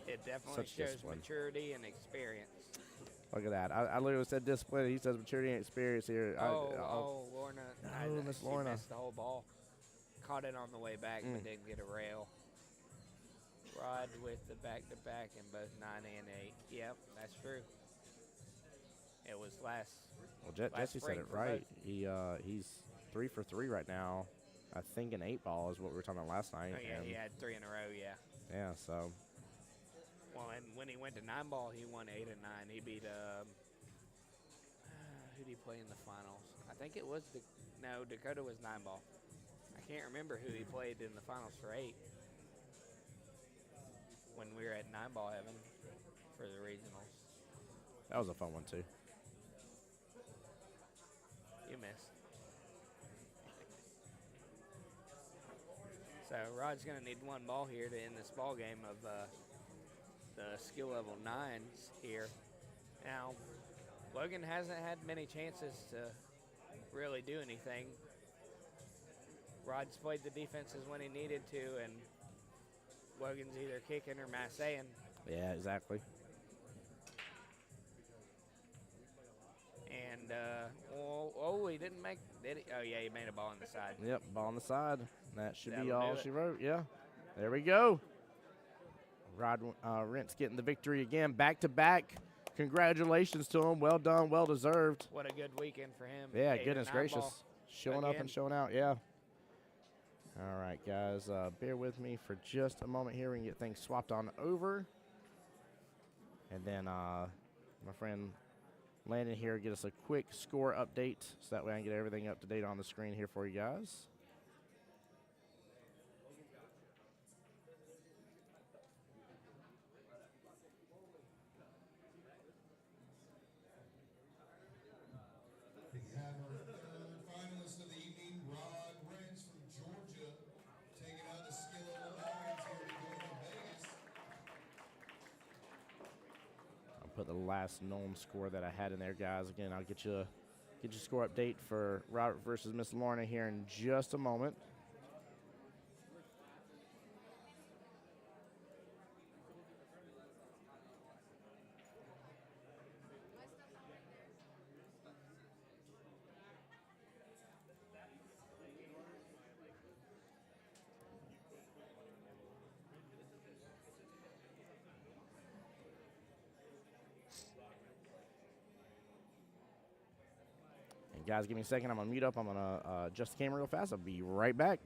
It definitely Such shows discipline. maturity and experience. Look at that. I literally said discipline. He says maturity and experience here. Lorna. No, Miss Lorna. She missed the whole ball. Caught it on the way back, but didn't get a rail. Rod with the back-to-back in both 9 and 8. Yep, that's true. It was last. Well, last Jesse said break it for right. both. He's 3 for 3 right now. I think an 8 ball is what we were talking about last night. Oh, yeah, and he had 3 in a row, yeah. yeah, so. Well, and when he went to 9 ball, he won 8 and 9. He beat who did he play in the finals? I think it was Dakota was 9 ball. I can't remember who he played in the finals for 8 when we were at 9 ball heaven for the regionals. That was a fun one, too. You missed. So Rod's going to need 1 ball here to end this ball game of the skill level 9s here. Now, Logan hasn't had many chances to really do anything. Rod's played the defenses when he needed to, and Logan's either kicking or massing. Yeah, exactly. And, he didn't make, did he? Oh, yeah, he made a ball on the side. Yep, ball on the side. That should be That'll all do it. she wrote. Yeah, there we go. Rod Rentz getting the victory again, back-to-back. Congratulations to him. Well done, well deserved. What a good weekend for him. Yeah, 8 and goodness 9 gracious. ball. Showing up Again. and showing out, yeah. All right, guys, bear with me for just a moment here. We can get things swapped on over. And then my friend Landon here get us a quick score update so that way I can get everything up to date on the screen here for you guys. put the last known score that I had in there, guys. Again, I'll get you score update for Robert versus Miss Lorna here in just a moment. Guys, give me a second. I'm going to mute up. I'm going to adjust the camera real fast. I'll be right back.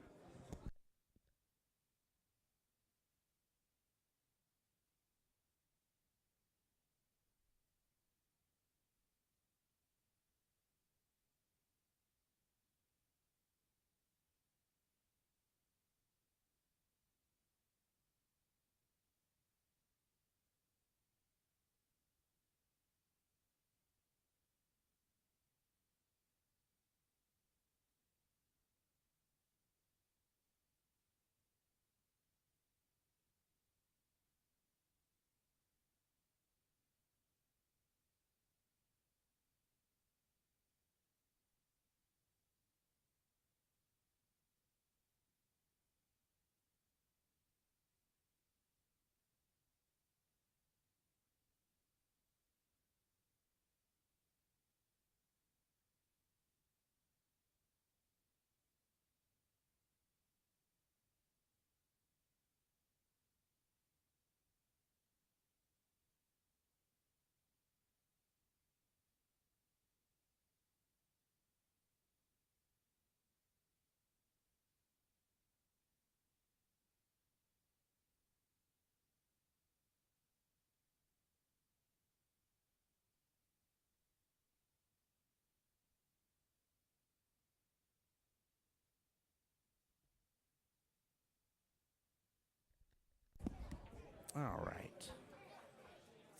All right.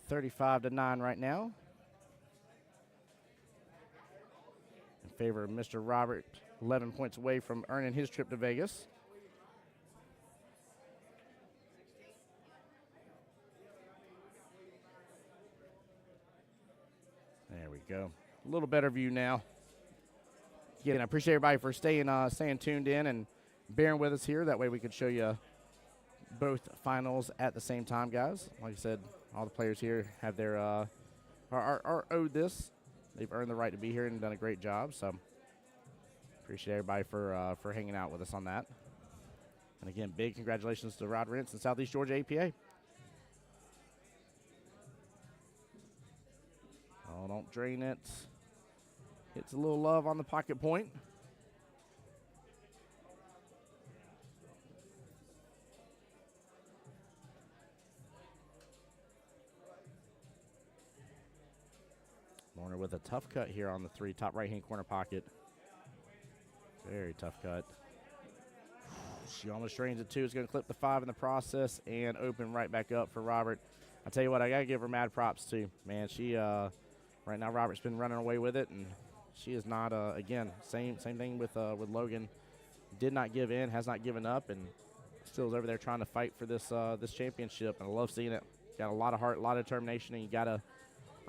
35-9 right now. In favor of Mr. Robert, 11 points away from earning his trip to Vegas. There we go. A little better view now. Again, I appreciate everybody for staying tuned in and bearing with us here. That way we could show you both finals at the same time, guys. Like I said, all the players here have their are owed this. They've earned the right to be here and done a great job. So appreciate everybody for hanging out with us on that. And again, big congratulations to Rod Rentz and Southeast Georgia APA. Oh, don't drain it. Gets a little love on the pocket point. Lorna with a tough cut here on the 3, top right-hand corner pocket. Very tough cut. She almost drains it 2. It's going to clip the 5 in the process and open right back up for Robert. I tell you what, I got to give her mad props too. Man, she right now Robert's been running away with it, and she is not. Again, same thing with Logan. Did not give in, has not given up, and still is over there trying to fight for this this championship. And I love seeing it. Got a lot of heart, a lot of determination, and you got to.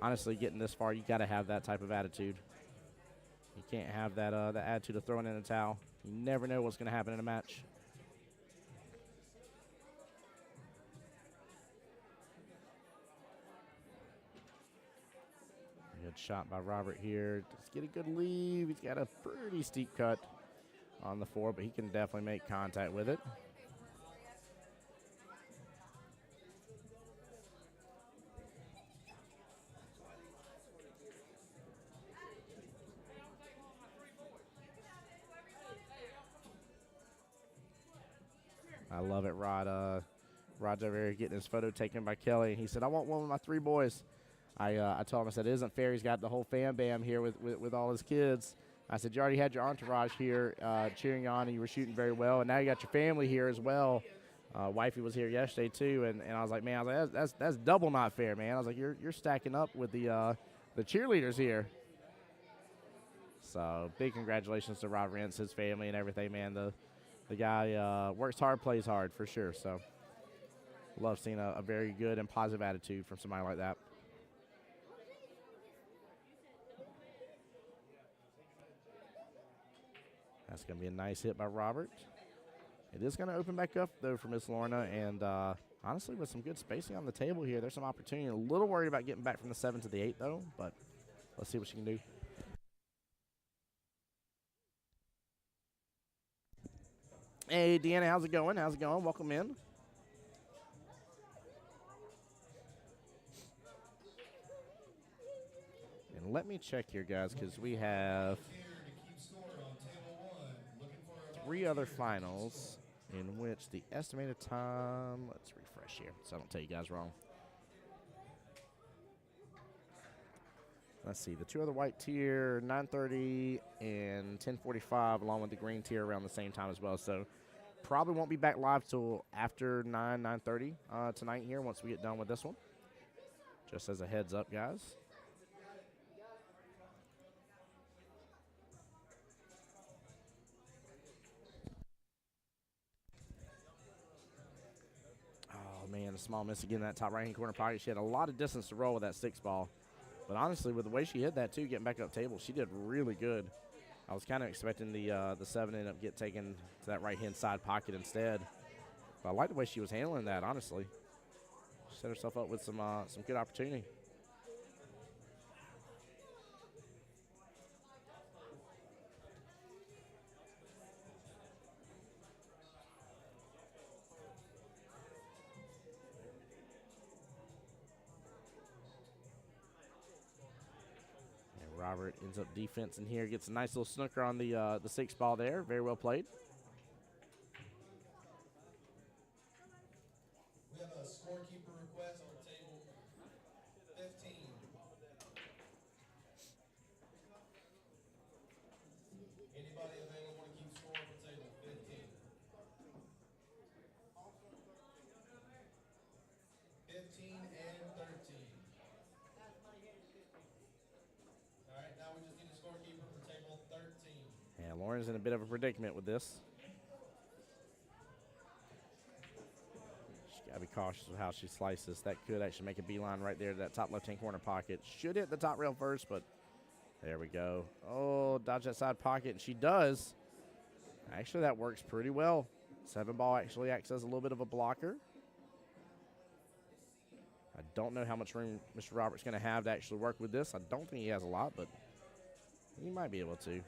Honestly, getting this far, you got to have that type of attitude. You can't have that that attitude of throwing in a towel. You never know what's going to happen in a match. Good shot by Robert here. Just get a good leave. He's got a pretty steep cut on the 4, but he can definitely make contact with it. I love it, Rod. Rod's over here getting his photo taken by Kelly. He said, I want one with my 3 boys. I told him, I said, it isn't fair. He's got the whole fam bam here with all his kids. I said, you already had your entourage here cheering you on, and you were shooting very well. And now you got your family here as well. Wifey was here yesterday, too. And I was like, man, that's double not fair, man. I was like, you're stacking up with the cheerleaders here. So big congratulations to Rod Rentz, his family, and everything, man. The guy works hard, plays hard, for sure. So love seeing a very good and positive attitude from somebody like that. That's going to be a nice hit by Robert. It is going to open back up, though, for Miss Lorna. And honestly, with some good spacing on the table here, there's some opportunity. A little worried about getting back from the 7 to the 8, though. But let's see what she can do. Hey, Deanna, how's it going? How's it going? Welcome in. And let me check here, guys, because we have 3 other finals in which the estimated time, let's refresh here so I don't tell you guys wrong. Let's see, the 2 other white tier, 9:30 and 10:45, along with the green tier around the same time as well. So probably won't be back live till after 9:30 tonight here once we get done with this one. Just as a heads up, guys. Oh, man, a small miss again in that top right-hand corner pocket. She had a lot of distance to roll with that 6 ball. But honestly, with the way she hit that, too, getting back up table, she did really good. I was kind of expecting the 7 end up get taken to that right-hand side pocket instead. But I like the way she was handling that, honestly. She set herself up with some good opportunity. Robert ends up defense in here, gets a nice little snooker on the 6 ball there. Very well played. We have a scorekeeper request for table 15. Anybody available to keep score for table 15? 15 and 13. All right, now we just need a scorekeeper for table 13. Yeah, Lauren's in a bit of a predicament with this. She's got to be cautious with how she slices. That could actually make a beeline right there to that top left-hand corner pocket. Should hit the top rail first, but there we go. Oh, dodge that side pocket, and she does. Actually, that works pretty well. 7 ball actually acts as a little bit of a blocker. I don't know how much room Mr. Roberts going to have to actually work with this. I don't think he has a lot, but he might be able to.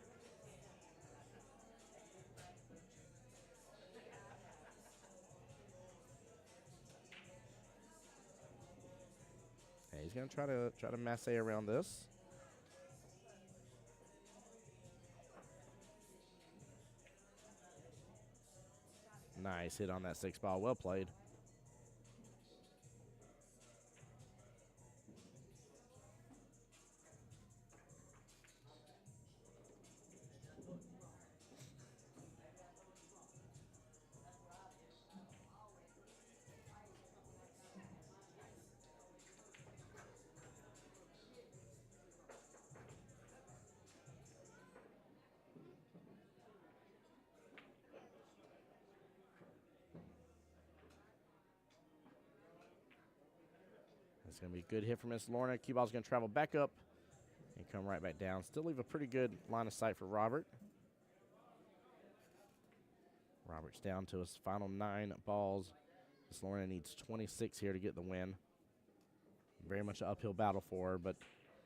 Yeah, he's going to try to masse around this. Nice hit on that 6 ball. Well played. It's going to be a good hit from Miss Lorna. Qball's going to travel back up and come right back down. Still leave a pretty good line of sight for Robert. Robert's down to his final 9 balls. Miss Lorna needs 26 here to get the win. Very much an uphill battle for her, but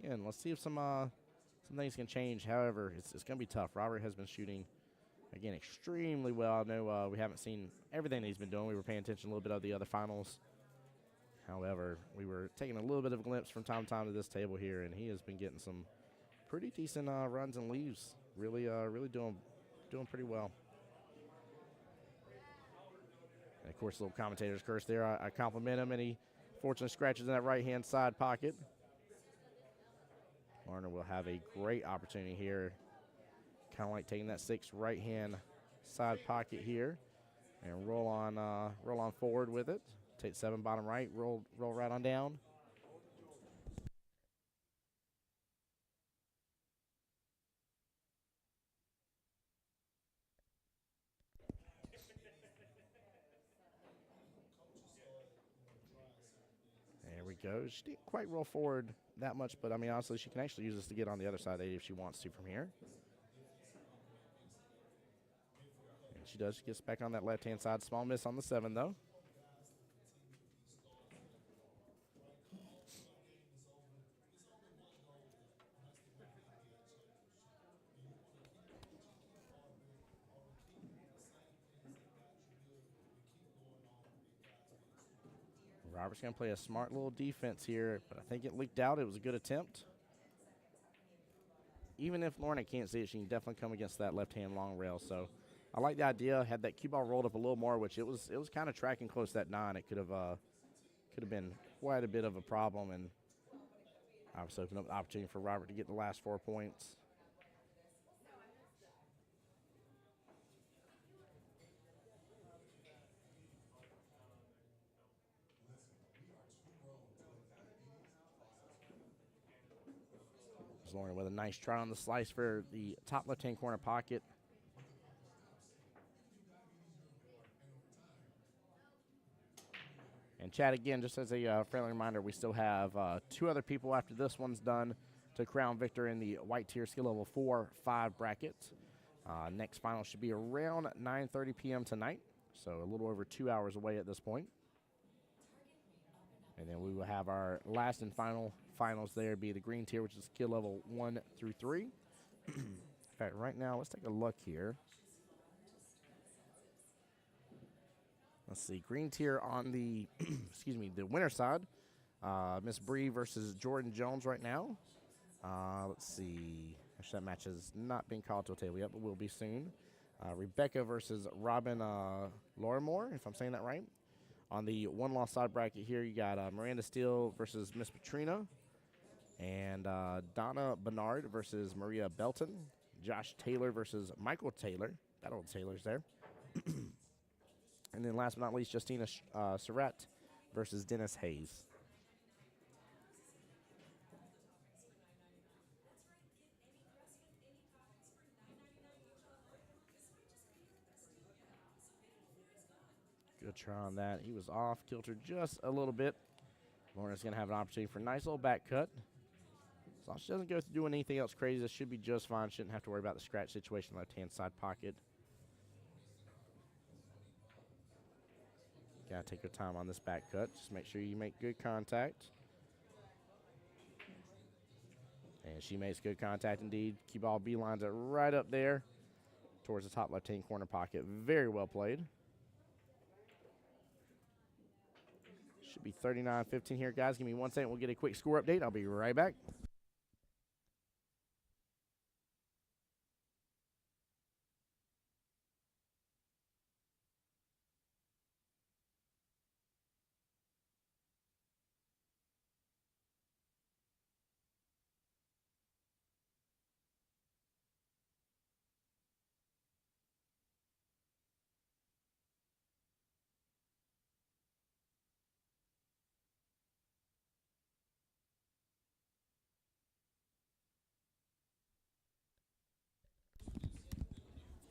again, let's see if some things can change. However, it's going to be tough. Robert has been shooting, again, extremely well. I know we haven't seen everything that he's been doing. We were paying attention a little bit of the other finals. However, we were taking a little bit of a glimpse from time to time to this table here, and he has been getting some pretty decent runs and leaves. Really doing pretty well. And of course, little commentator's curse there. I compliment him, and he fortunately scratches in that right-hand side pocket. Larner will have a great opportunity here. Kind of like taking that 6 right-hand side pocket here, and roll on forward with it. Take 7 bottom right, roll right on down. There we go. She didn't quite roll forward that much, but I mean, honestly, she can actually use this to get on the other side of the 8 if she wants to from here. She does. She gets back on that left-hand side. Small miss on the 7, though. Robert's going to play a smart little defense here, but I think it leaked out. It was a good attempt. Even if Lorna can't see it, she can definitely come against that left-hand long rail. So I like the idea. Had that cue ball rolled up a little more, which it was kind of tracking close to that 9. It could have been quite a bit of a problem, and obviously opened up the opportunity for Robert to get the last 4 points. Lorna with a nice try on the slice for the top left-hand corner pocket. And Chad, again, just as a friendly reminder, we still have 2 other people after this one's done to crown victor in the white tier skill level 4-5 bracket. Next final should be around 9:30 p.m. tonight, so a little over 2 hours away at this point. And then we will have our last and final finals there be the green tier, which is skill level 1 through 3. In fact, right now, let's take a look here. Let's see, green tier on the, excuse me, the winner side. Miss Bree versus Jordan Jones right now. Let's see. Actually, that match has not been called to a table yet, but will be soon. Rebecca versus Robin Lorimore, if I'm saying that right. On the one-loss side bracket here, you got Miranda Steele versus Miss Petrina. And Donna Bernard versus Maria Belton. Josh Taylor versus Michael Taylor. That old Taylor's there. And then last but not least, Justina Surratt versus Dennis Hayes. Good try on that. He was off kilter just a little bit. Lorna's going to have an opportunity for a nice little back cut. As long as she doesn't go through doing anything else crazy, this should be just fine. Shouldn't have to worry about the scratch situation left-hand side pocket. Got to take your time on this back cut. Just make sure you make good contact. And she makes good contact indeed. Qball beelines it right up there towards the top left-hand corner pocket. Very well played. Should be 39-15 here, guys. Give me 1 second. We'll get a quick score update. I'll be right back.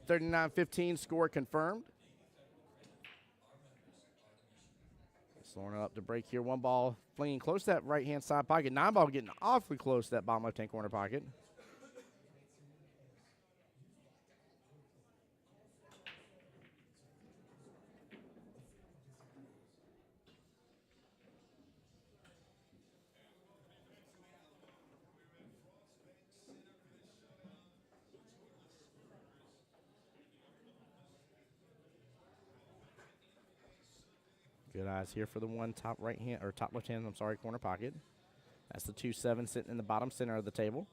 (39-15) score confirmed. Lorna up to break here. 1 ball flinging close to that right-hand side pocket. 9 ball getting awfully close to that bottom left-hand corner pocket. Good eyes here for the one top right hand or top left hand, corner pocket. That's the 2-7 sitting in the bottom center of the table.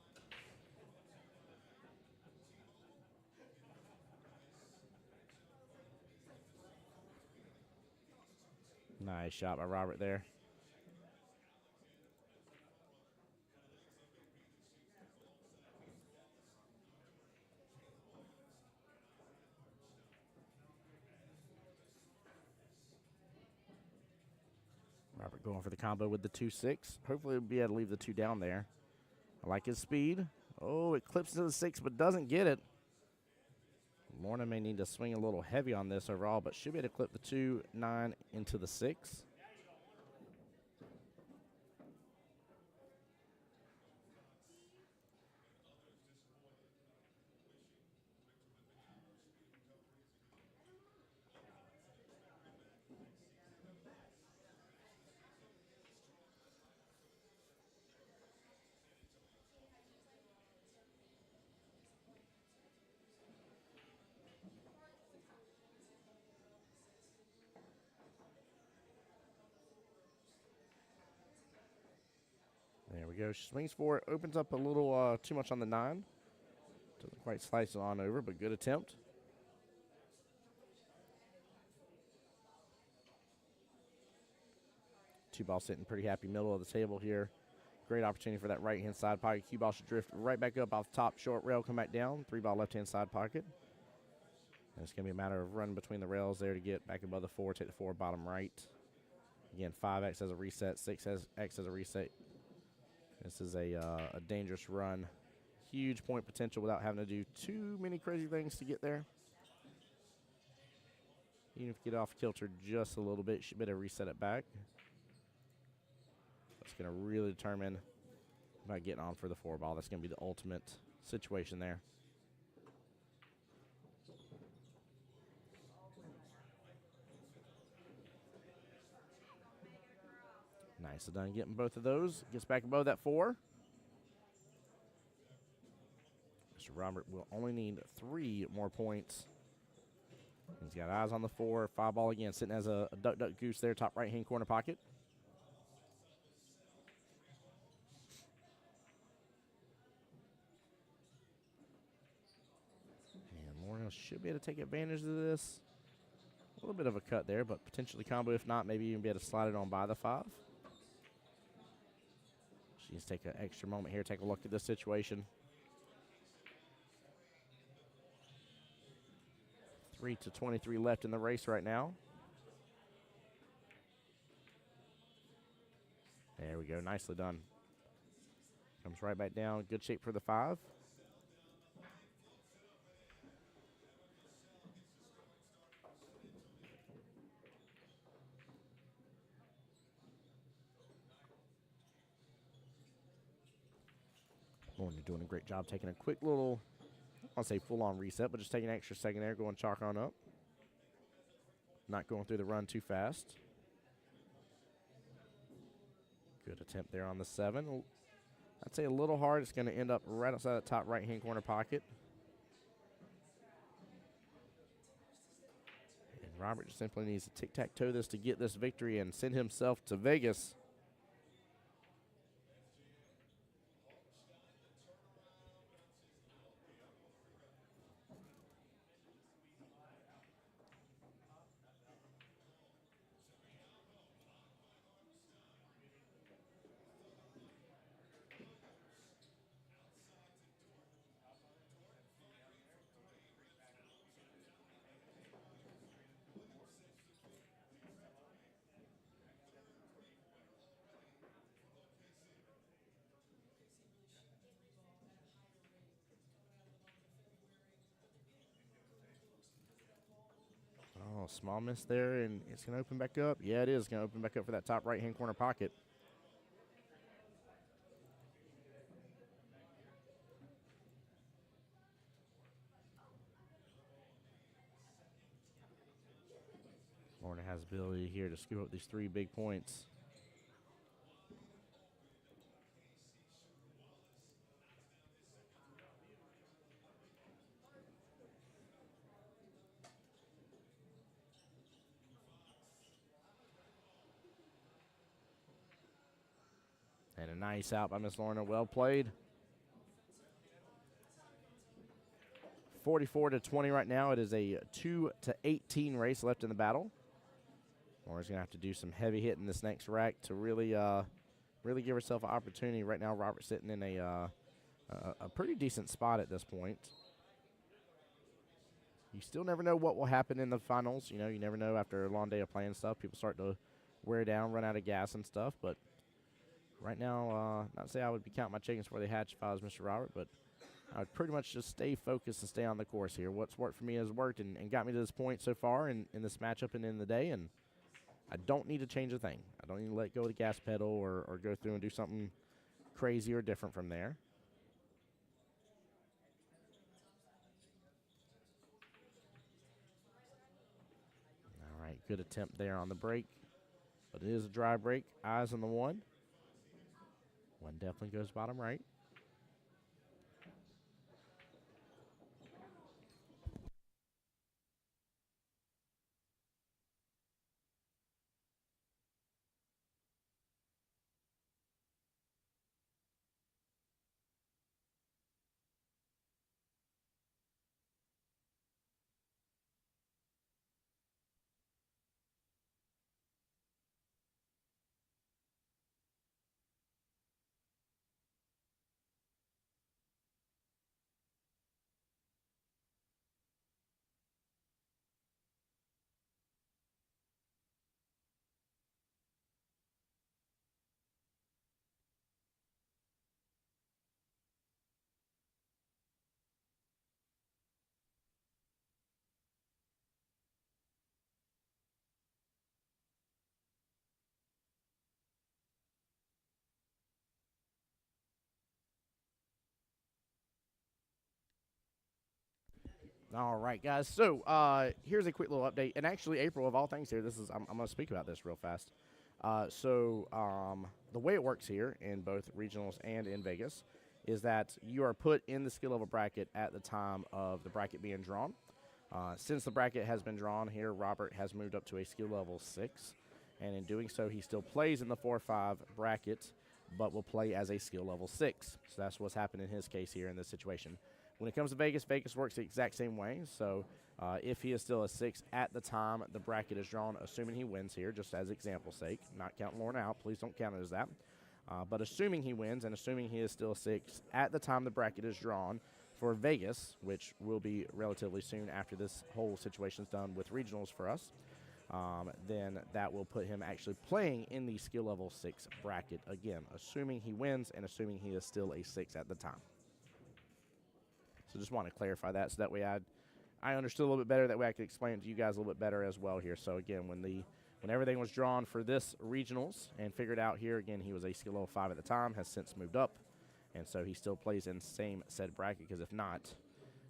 Nice shot by Robert there. Robert going for the combo with the 2-6. Hopefully he'll be able to leave the 2 down there. I like his speed. Oh, it clips to the 6 but doesn't get it. Lorna may need to swing a little heavy on this overall, but should be able to clip the 2-9 into the 6. we go. She swings for it. Opens up a little too much on the 9. Doesn't quite slice it on over, but good attempt. Qball sitting pretty happy middle of the table here. Great opportunity for that right-hand side pocket. Qball should drift right back up off the top short rail, come back down. 3-ball left-hand side pocket. And it's going to be a matter of running between the rails there to get back above the 4, take the 4 bottom right. Again, 5X as a reset, 6X as a reset. This is a dangerous run. Huge point potential without having to do too many crazy things to get there. Even if you get off kilter just a little bit, you should better reset it back. That's going to really determine about getting on for the 4-ball. That's going to be the ultimate situation there. Nice done getting both of those. Gets back above that 4. Mr. Robert will only need 3 more points. He's got eyes on the 4. 5-ball again, sitting as a duck, duck, goose there, top right-hand corner pocket. And Lorna should be able to take advantage of this. A little bit of a cut there, but potentially combo. If not, maybe even be able to slide it on by the 5. She needs to take an extra moment here, take a look at this situation. 3:23 left in the race right now. There we go, nicely done. Comes right back down, good shape for the 5. Lorna doing a great job taking a quick little, I'll say full-on reset, but just taking an extra second there, going chalk on up. Not going through the run too fast. Good attempt there on the 7. I'd say a little hard. It's going to end up right outside the top right-hand corner pocket. And Robert just simply needs to tic-tac-toe this to get this victory and send himself to Vegas. Oh, small miss there, and it's going to open back up. Yeah, it is going to open back up for that top right-hand corner pocket. Lorna has the ability here to scoop up these 3 big points. And a nice out by Miss Lorna. Well played. 44-20 right now. It is a 2-18 race left in the battle. Lorna's going to have to do some heavy hitting this next rack to really give herself an opportunity. Right now, Robert's sitting in a pretty decent spot at this point. You still never know what will happen in the finals. You know, you never know after a long day of playing stuff. People start to wear down, run out of gas and stuff. But right now, not to say I would be counting my chickens before they hatch if I was Mr. Robert, but I would pretty much just stay focused and stay on the course here. What's worked for me has worked and got me to this point so far in this matchup and in the day, and I don't need to change a thing. I don't need to let go of the gas pedal or go through and do something crazy or different from there. All right, good attempt there on the break, but it is a dry break. Eyes on the 1. 1 definitely goes bottom right. All right, guys. So here's a quick little update. And actually, April, of all things here, I'm going to speak about this real fast. The way it works here in both regionals and in Vegas is that you are put in the skill level bracket at the time of the bracket being drawn. Since the bracket has been drawn here, Robert has moved up to a skill level 6. And in doing so, he still plays in the 4-5 bracket, but will play as a skill level 6. So that's what's happened in his case here in this situation. When it comes to Vegas, Vegas works the exact same way. So if he is still a 6 at the time the bracket is drawn, assuming he wins here, just as example's sake, not counting Lauren out, please don't count it as that. But assuming he wins and assuming he is still a 6 at the time the bracket is drawn for Vegas, which will be relatively soon after this whole situation's done with regionals for us, then that will put him actually playing in the skill level 6 bracket again, assuming he wins and assuming he is still a 6 at the time. So just want to clarify that so that way I understood a little bit better, that way I could explain it to you guys a little bit better as well here. So again, when everything was drawn for this regionals and figured out here, again, he was a skill level 5 at the time, has since moved up, and so he still plays in the same said bracket, because if not,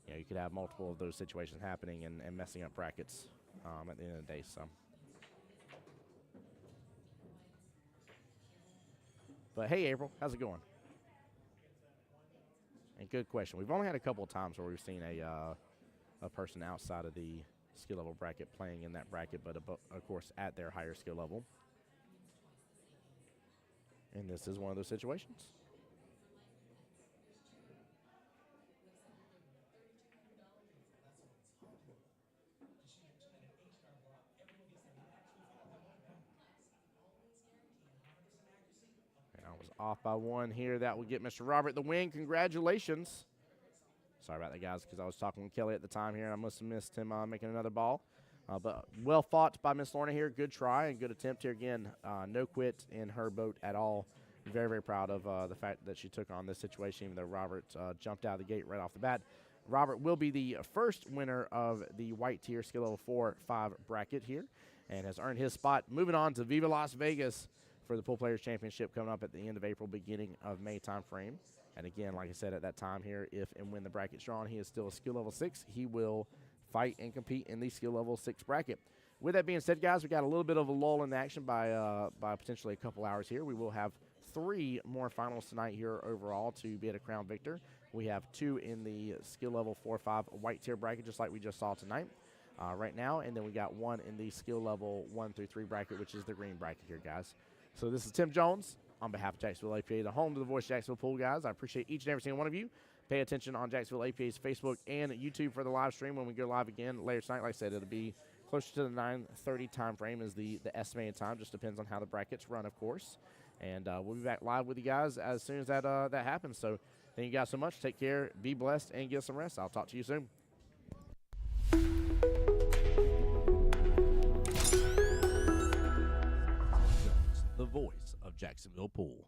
you could have multiple of those situations happening and messing up brackets at the end of the day. So, but hey, April, how's it going? And good question. We've only had a couple of times where we've seen a person outside of the skill level bracket playing in that bracket, but of course at their higher skill level. And this is one of those situations. I was off by 1 here. That will get Mr. Robert the win. Congratulations. Sorry about that, guys, because I was talking with Kelly at the time here, and I must have missed him making another ball. But well fought by Miss Lorna here. Good try and good attempt here again. No quit in her boat at all. Very, very proud of the fact that she took on this situation, even though Robert jumped out of the gate right off the bat. Robert will be the first winner of the white tier skill level 4-5 bracket here and has earned his spot. Moving on to Viva Las Vegas for the Pool Players Championship coming up at the end of April, beginning of May time frame. And again, like I said, at that time here, if and when the bracket's drawn, he is still a skill level 6. He will fight and compete in the skill level 6 bracket. With that being said, guys, we got a little bit of a lull in the action by potentially a couple hours here. We will have 3 more finals tonight here overall to be at a crown victor. We have 2 in the skill level 4-5 white tier bracket, just like we just saw tonight right now. And then we got 1 in the skill level 1 through 3 bracket, which is the green bracket here, guys. So this is Tim Jones on behalf of Jacksonville APA, the home to the Voice Jacksonville Pool, guys. I appreciate each and every single one of you. Pay attention on Jacksonville APA's Facebook and YouTube for the live stream when we go live again later tonight. Like I said, it'll be closer to the 9:30 time frame is the estimated time. Just depends on how the brackets run, of course. And we'll be back live with you guys as soon as that happens. So thank you guys so much. Take care. Be blessed and get some rest. I'll talk to you soon. The voice of Jacksonville Pool.